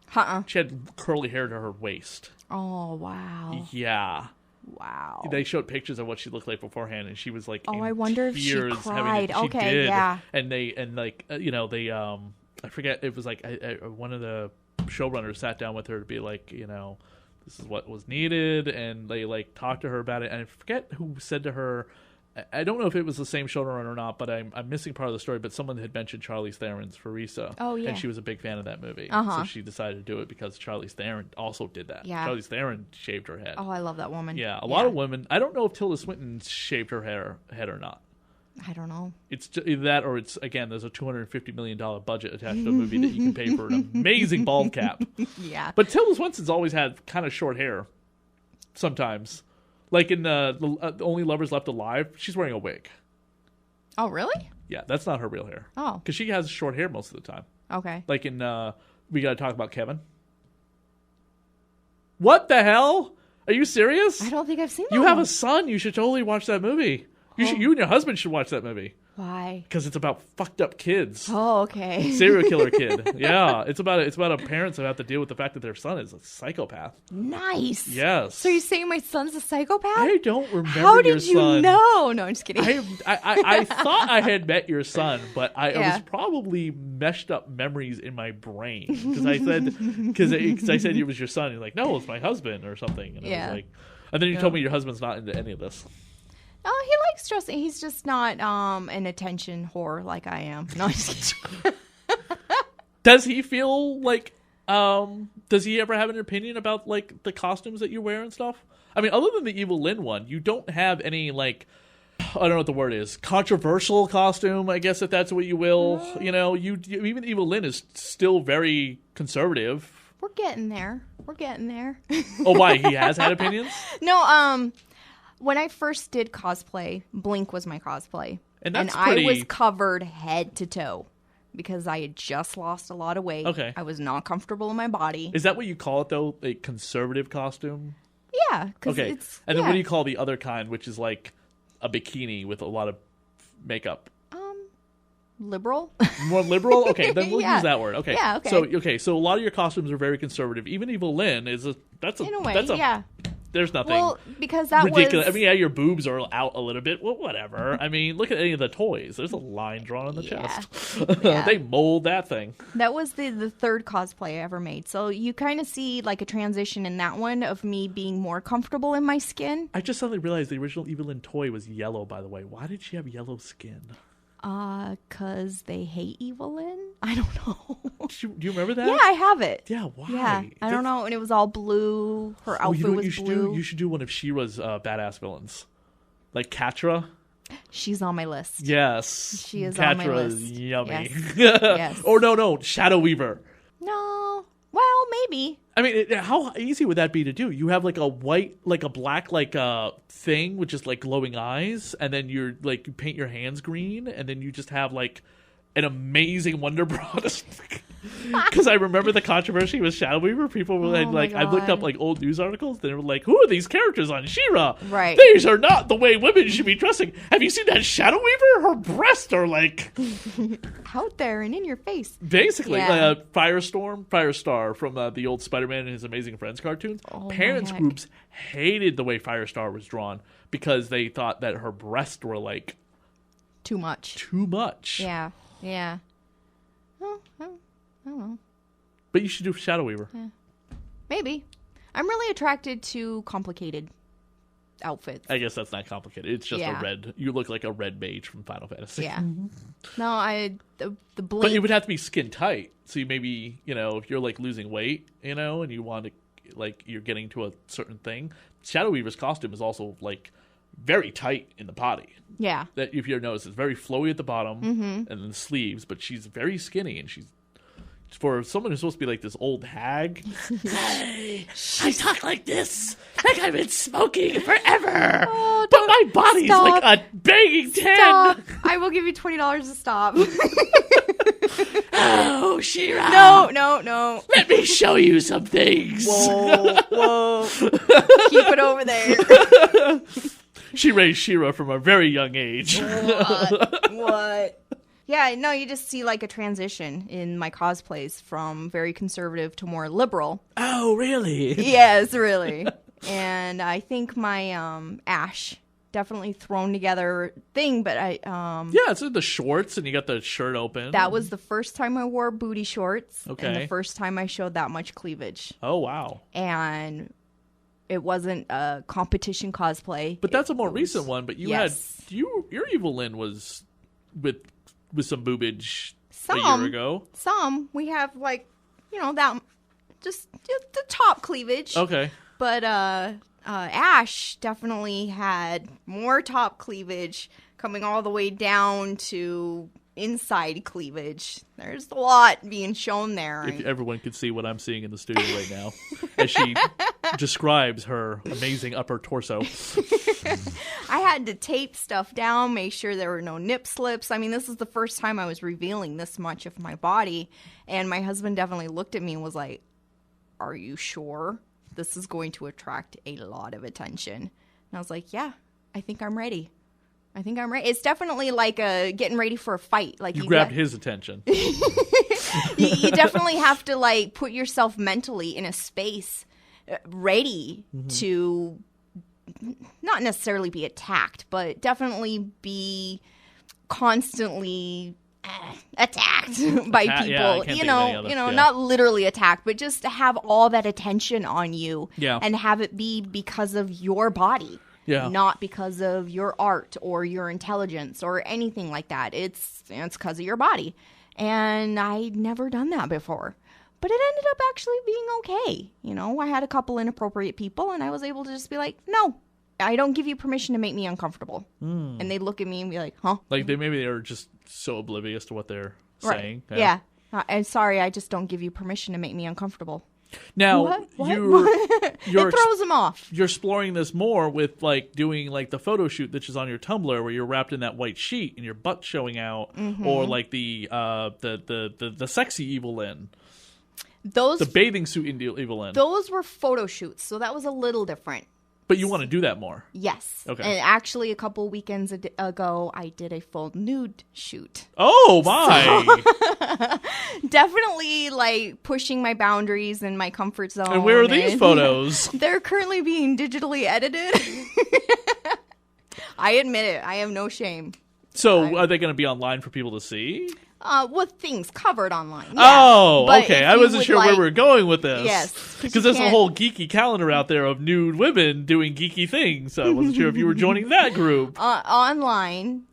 S1: She had curly hair to her waist.
S2: Oh wow.
S1: Yeah.
S2: Wow.
S1: They showed pictures of what she looked like beforehand, and she was like,
S2: I wonder if she cried. Okay,
S1: did.
S2: yeah.
S1: And they I forget, it was like one of the showrunners sat down with her to be like, this is what was needed, and they like talked to her about it. And I forget who said to her. I don't know if it was the same showrunner or not, but I'm missing part of the story. But someone had mentioned Charlize Theron's Farisa.
S2: Oh, yeah.
S1: And she was a big fan of that movie. So she decided to do it because Charlize Theron also did that.
S2: Yeah.
S1: Charlize Theron shaved her head.
S2: Oh, I love that woman.
S1: Yeah, a lot of women. I don't know if Tilda Swinton shaved her head or not.
S2: I don't know.
S1: It's either that or it's, again, there's a $250 million budget attached to a movie that you can pay for an amazing bald cap.
S2: Yeah.
S1: But Tilda Swinton's always had kind of short hair sometimes. Like in the Only Lovers Left Alive, she's wearing a wig.
S2: Oh, really?
S1: Yeah, that's not her real hair.
S2: Oh.
S1: Because she has short hair most of the time.
S2: Okay.
S1: Like in We Gotta Talk About Kevin. What the hell? Are you serious?
S2: I don't think I've seen that.
S1: You have a son. You should totally watch that movie. You and your husband should watch that movie.
S2: Why?
S1: Because it's about fucked up kids.
S2: Oh, okay.
S1: Serial killer kid. Yeah, it's about a parents that have to deal with the fact that their son is a psychopath.
S2: Nice.
S1: Yes.
S2: So you're saying my son's a psychopath?
S1: I don't remember
S2: How
S1: your
S2: did
S1: son.
S2: you know? No, I'm just kidding.
S1: I thought I had met your son, but it was probably meshed up memories in my brain because I said it was your son. You're like, no, it's my husband or something. And I was like, and then you told me your husband's not into any of this.
S2: Oh, he likes dressing. He's just not an attention whore like I am. No, I'm just kidding.
S1: Does he feel like? Does he ever have an opinion about like the costumes that you wear and stuff? I mean, other than the Evil-Lynn one, you don't have any like, I don't know what the word is, controversial costume. I guess if that's what you will. You even Evil-Lynn is still very conservative.
S2: We're getting there.
S1: Oh, why? He has had opinions?
S2: No, when I first did cosplay, Blink was my cosplay. And I was covered head to toe because I had just lost a lot of weight.
S1: Okay.
S2: I was not comfortable in my body.
S1: Is that what you call it, though? A conservative costume?
S2: Yeah.
S1: Okay. And then what do you call the other kind, which is like a bikini with a lot of makeup?
S2: Liberal?
S1: More liberal? Okay, then we'll use that word. Okay.
S2: Yeah, okay.
S1: So a lot of your costumes are very conservative. Even Evil-Lynn is in a way, yeah. There's nothing
S2: because that
S1: ridiculous.
S2: Was...
S1: I mean, yeah, your boobs are out a little bit. Well, whatever. I mean, look at any of the toys. There's a line drawn on the chest. They mold that thing.
S2: That was the third cosplay I ever made. So you kind of see like a transition in that one of me being more comfortable in my skin.
S1: I just suddenly realized the original Evil-Lynn toy was yellow, by the way. Why did she have yellow skin?
S2: 'Cause they hate Evil-Lynn? I don't know.
S1: Do you remember that?
S2: Yeah, I have it.
S1: Yeah, why?
S2: Yeah, I don't know. And it was all blue. Her outfit was blue.
S1: You should do one of She-Ra's badass villains. Like Catra.
S2: She's on my list.
S1: Yes.
S2: She is on my list.
S1: Catra's yummy.
S2: Yes.
S1: Or no, Shadow Weaver.
S2: No. Well, maybe.
S1: I mean, how easy would that be to do? You have like a white, like a black, like thing with just like glowing eyes, and then you paint your hands green, and then you just have like an amazing Wonder Bra. Because I remember the controversy with Shadow Weaver. People were I looked up like old news articles. They were like, "Who are these characters on She-Ra?
S2: Right?
S1: These are not the way women should be dressing. Have you seen that Shadow Weaver? Her breasts are like
S2: out there and in your face."
S1: Basically, Firestar from the old Spider-Man and His Amazing Friends cartoons. Parents groups hated the way Firestar was drawn because they thought that her breasts were like
S2: too much. Yeah. Well, I don't know.
S1: But you should do Shadow Weaver.
S2: Yeah. Maybe. I'm really attracted to complicated outfits.
S1: I guess that's not complicated. It's just a red. You look like a red mage from Final Fantasy.
S2: Yeah. No, the Blink.
S1: But it would have to be skin tight. So you maybe, if you're like losing weight, and you want to, like, you're getting to a certain thing. Shadow Weaver's costume is also like very tight in the body.
S2: Yeah.
S1: That if you notice, it's very flowy at the bottom and then the sleeves, but she's very skinny and she's for someone who's supposed to be like this old hag. Hey, I talk like this, like I've been smoking forever, but my body's like a banging 10.
S2: I will give you $20 to stop.
S1: Oh, She-Ra!
S2: No.
S1: Let me show you some things.
S2: Whoa. Keep it over there.
S1: She raised She-Ra from a very young age.
S2: What? Yeah, no, you just see like a transition in my cosplays from very conservative to more liberal.
S1: Oh, really?
S2: Yes, really. And I think my Ash definitely thrown together thing, but yeah,
S1: it's in the shorts and you got the shirt open.
S2: That was the first time I wore booty shorts.
S1: Okay.
S2: And the first time I showed that much cleavage.
S1: Oh, wow.
S2: And it wasn't a competition cosplay.
S1: But that's a more recent one. But your Evil-Lynn was with some boobage a year ago.
S2: Some. We have like, that just the top cleavage.
S1: Okay.
S2: But Ash definitely had more top cleavage coming all the way down to inside cleavage. There's a lot being shown there.
S1: If everyone could see what I'm seeing in the studio right now as she describes her amazing upper torso.
S2: I had to tape stuff down, make sure there were no nip slips. I mean, this is the first time I was revealing this much of my body, and my husband definitely looked at me and was like, "Are you sure? This is going to attract a lot of attention." And I was like, "Yeah, I think I'm ready. It's definitely like getting ready for a fight. Like
S1: you grabbed his attention.
S2: you definitely have to like put yourself mentally in a space ready to not necessarily be attacked, but definitely be constantly attacked by people. Not literally attacked, but just to have all that attention on you and have it be because of your body. Yeah. Not because of your art or your intelligence or anything like that. It's because of your body. And I'd never done that before. But it ended up actually being okay. I had a couple inappropriate people and I was able to just be like, no, I don't give you permission to make me uncomfortable. And they'd look at me and be like, huh?
S1: Like maybe they are just so oblivious to what they're saying.
S2: Yeah. I'm sorry, I just don't give you permission to make me uncomfortable.
S1: Now,
S2: it throws them off.
S1: You're exploring this more with like doing like the photo shoot that's just on your Tumblr where you're wrapped in that white sheet and your butt showing out, or like the sexy Evil-Lynn. The bathing suit Evil-Lynn.
S2: Those were photo shoots, so that was a little different.
S1: But you want to do that more?
S2: Yes.
S1: Okay.
S2: And actually, a couple weekends ago, I did a full nude shoot.
S1: Oh, my.
S2: So, definitely, like, pushing my boundaries and my comfort zone.
S1: And where are these photos?
S2: They're currently being digitally edited. I admit it. I have no shame.
S1: So, are they going to be online for people to see?
S2: With things covered online. Yeah.
S1: Oh, okay. I wasn't sure where we were going with this.
S2: Yes.
S1: Because there's a whole geeky calendar out there of nude women doing geeky things. So I wasn't sure if you were joining that group.
S2: Online,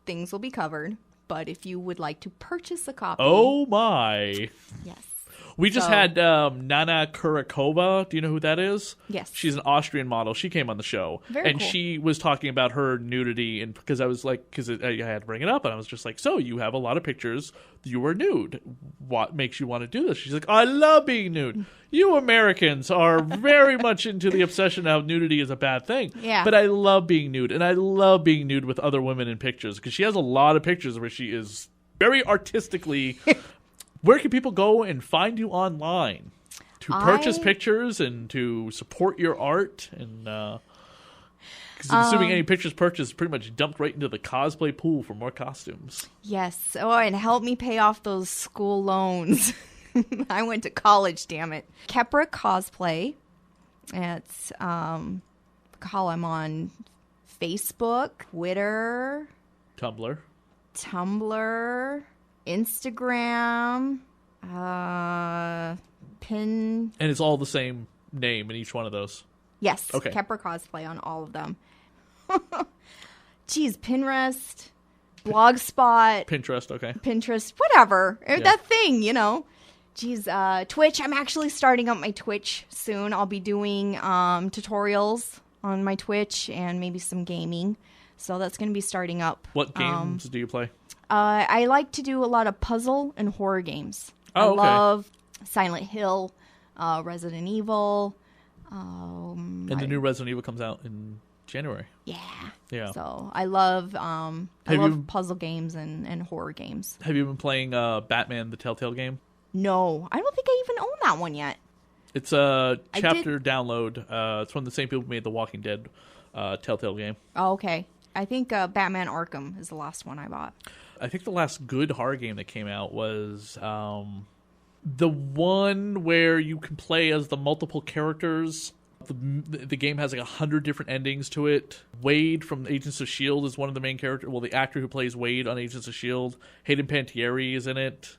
S2: things will be covered. But if you would like to purchase a copy.
S1: Oh, my.
S2: Yes.
S1: We just had Nana Kurakova. Do you know who that is?
S2: Yes.
S1: She's an Austrian model. She came on the show.
S2: Very cool.
S1: She was talking about her nudity. And because I was like, I had to bring it up. And I was just like, so you have a lot of pictures. You were nude. What makes you want to do this? She's like, I love being nude. You Americans are very much into the obsession of how nudity is a bad thing.
S2: Yeah.
S1: But I love being nude. And I love being nude with other women in pictures. Because she has a lot of pictures where she is very artistically... Where can people go and find you online to purchase pictures and to support your art? And because I'm assuming any pictures purchased is pretty much dumped right into the cosplay pool for more costumes.
S2: Yes. Oh, and help me pay off those school loans. I went to college, damn it. Khepera Cosplay. It's I'm on Facebook, Twitter,
S1: Tumblr,
S2: Instagram, pin.
S1: And it's all the same name in each one of those?
S2: Yes.
S1: Okay.
S2: Khepera Cosplay on all of them. Geez, Pinterest, Blogspot.
S1: Pinterest, okay.
S2: Pinterest, whatever. Yeah. That thing, Geez, Twitch. I'm actually starting up my Twitch soon. I'll be doing tutorials on my Twitch and maybe some gaming. So that's going to be starting up.
S1: What games do you play?
S2: I like to do a lot of puzzle and horror games.
S1: Oh, okay.
S2: I love Silent Hill, Resident Evil.
S1: And the new Resident Evil comes out in January.
S2: Yeah. So I love puzzle games and horror games.
S1: Have you been playing Batman the Telltale game?
S2: No, I don't think I even own that one yet.
S1: It's a chapter download. It's from the same people who made the Walking Dead Telltale game.
S2: Oh, okay. I think Batman Arkham is the last one I bought.
S1: I think the last good horror game that came out was the one where you can play as the multiple characters. The game has like 100 different endings to it. Wade from Agents of S.H.I.E.L.D. is one of the main characters. Well, the actor who plays Wade on Agents of S.H.I.E.L.D. Hayden Panettiere is in it.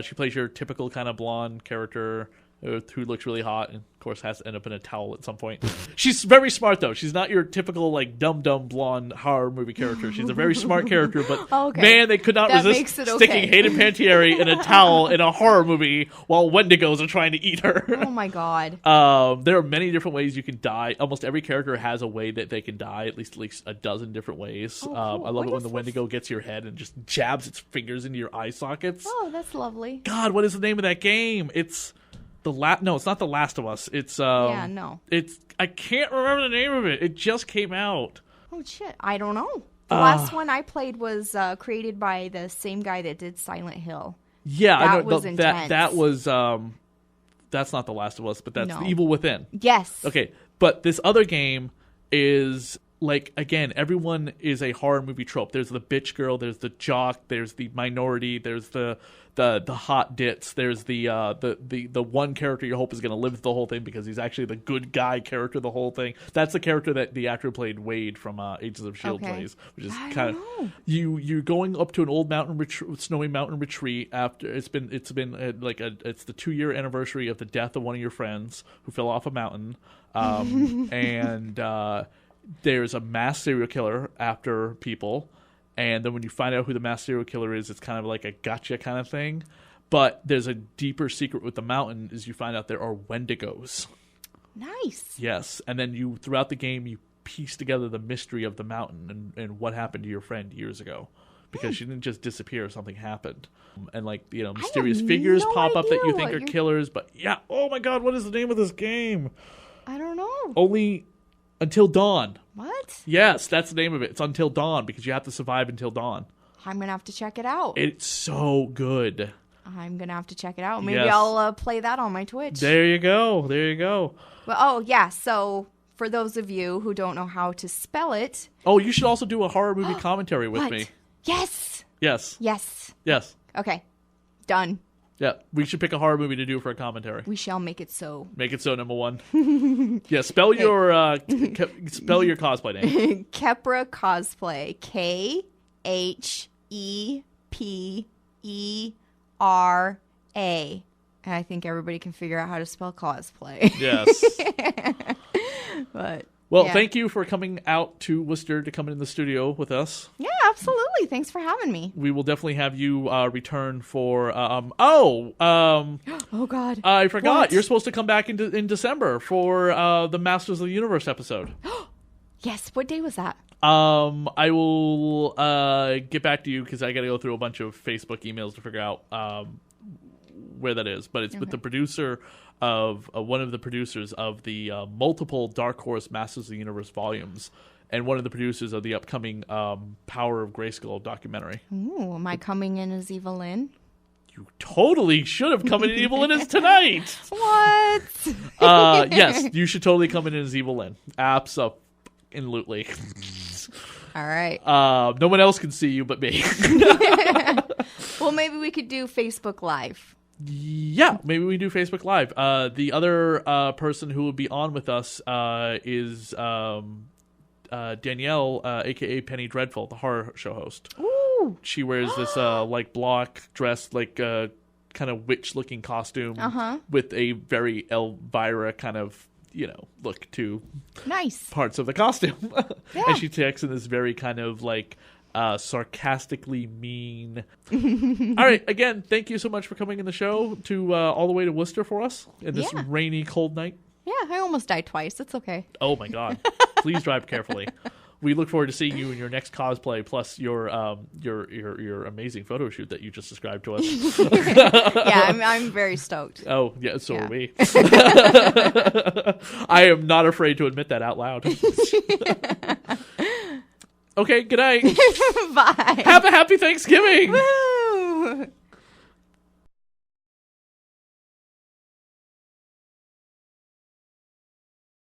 S1: She plays your typical kind of blonde character who looks really hot and, of course, has to end up in a towel at some point. She's very smart, though. She's not your typical, like, dumb blonde horror movie character. She's a very smart character, but, man, they could not resist sticking Hayden Panettiere in a towel in a horror movie while Wendigos are trying to eat her.
S2: Oh, my God.
S1: There are many different ways you can die. Almost every character has a way that they can die, at least a dozen different ways.
S2: Oh, cool.
S1: I love it when the Wendigo gets your head and just jabs its fingers into your eye sockets.
S2: Oh, that's lovely.
S1: God, what is the name of that game? It's... No, it's not The Last of Us. It's I can't remember the name of it. It just came out.
S2: Oh shit, I don't know. The last one I played was created by the same guy that did Silent Hill.
S1: Yeah,
S2: that was intense.
S1: That was that's not The Last of Us, but that's The Evil Within.
S2: Yes.
S1: Okay, but this other game is like, again, everyone is a horror movie trope. There's the bitch girl, there's the jock, there's the minority, there's the hot ditz, there's the one character you hope is going to live the whole thing because he's actually the good guy character the whole thing. That's the character that the actor who played Wade from Agents of S.H.I.E.L.D. plays, which is kind of you're going up to an old snowy mountain retreat after it's been it's the 2-year anniversary of the death of one of your friends who fell off a mountain, and there's a mass serial killer after people. And then when you find out who the mass serial killer is, it's kind of like a gotcha kind of thing. But there's a deeper secret with the mountain is you find out there are Wendigos.
S2: Nice.
S1: Yes. And then throughout the game, you piece together the mystery of the mountain and what happened to your friend years ago. Because she didn't just disappear, something happened. And mysterious figures pop up that you think are killers. But oh my God, what is the name of this game?
S2: I don't know.
S1: Only Until Dawn.
S2: What?
S1: Yes, that's the name of it. It's Until Dawn because you have to survive until dawn.
S2: I'm going to have to check it out.
S1: It's so good.
S2: I'm going to have to check it out. Maybe I'll play that on my Twitch.
S1: There you go.
S2: Well, so for those of you who don't know how to spell it.
S1: Oh, you should also do a horror movie commentary with me.
S2: Yes. Okay. Done.
S1: Yeah, we should pick a horror movie to do for a commentary.
S2: We shall make it so.
S1: Make it so, number one. Yeah, spell your cosplay name.
S2: Khepera Cosplay. Khepera. And I think everybody can figure out how to spell cosplay.
S1: Yes.
S2: But
S1: thank you for coming out to Worcester to come in the studio with us.
S2: Yeah, absolutely. Thanks for having me.
S1: We will definitely have you return for oh God. I forgot. What? You're supposed to come back in December for the Masters of the Universe episode.
S2: Yes. What day was that?
S1: I will get back to you because I got to go through a bunch of Facebook emails to figure out where that is. But it's with the producer of one of the producers of the multiple Dark Horse Masters of the Universe volumes, and one of the producers of the upcoming Power of Grayskull documentary.
S2: Ooh, am I coming in as Evil-Lynn?
S1: You totally should have come in as Evil-Lynn as tonight.
S2: What?
S1: Yes, you should totally come in as Evil-Lynn. Absolutely.
S2: All right.
S1: No one else can see you but me.
S2: Well, maybe we could do Facebook Live.
S1: Yeah, maybe we do Facebook Live. The other person who will be on with us is Danielle, a.k.a. Penny Dreadful, the horror show host.
S2: Ooh.
S1: She wears this block dress, kind of witch-looking costume with a very Elvira kind of, look to parts of the costume. Yeah. And she takes in this very kind of sarcastically mean. All right, again, thank you so much for coming in the show to all the way to Worcester for us in this rainy, cold night.
S2: Yeah, I almost died twice. It's okay.
S1: Oh my God. Please drive carefully. we look forward to seeing you in your next cosplay, plus your amazing photo shoot that you just described to us.
S2: Yeah, I'm very stoked.
S1: Oh, yeah, so are we. I am not afraid to admit that out loud. Okay, good night.
S2: Bye.
S1: Have a happy Thanksgiving.
S2: Woo!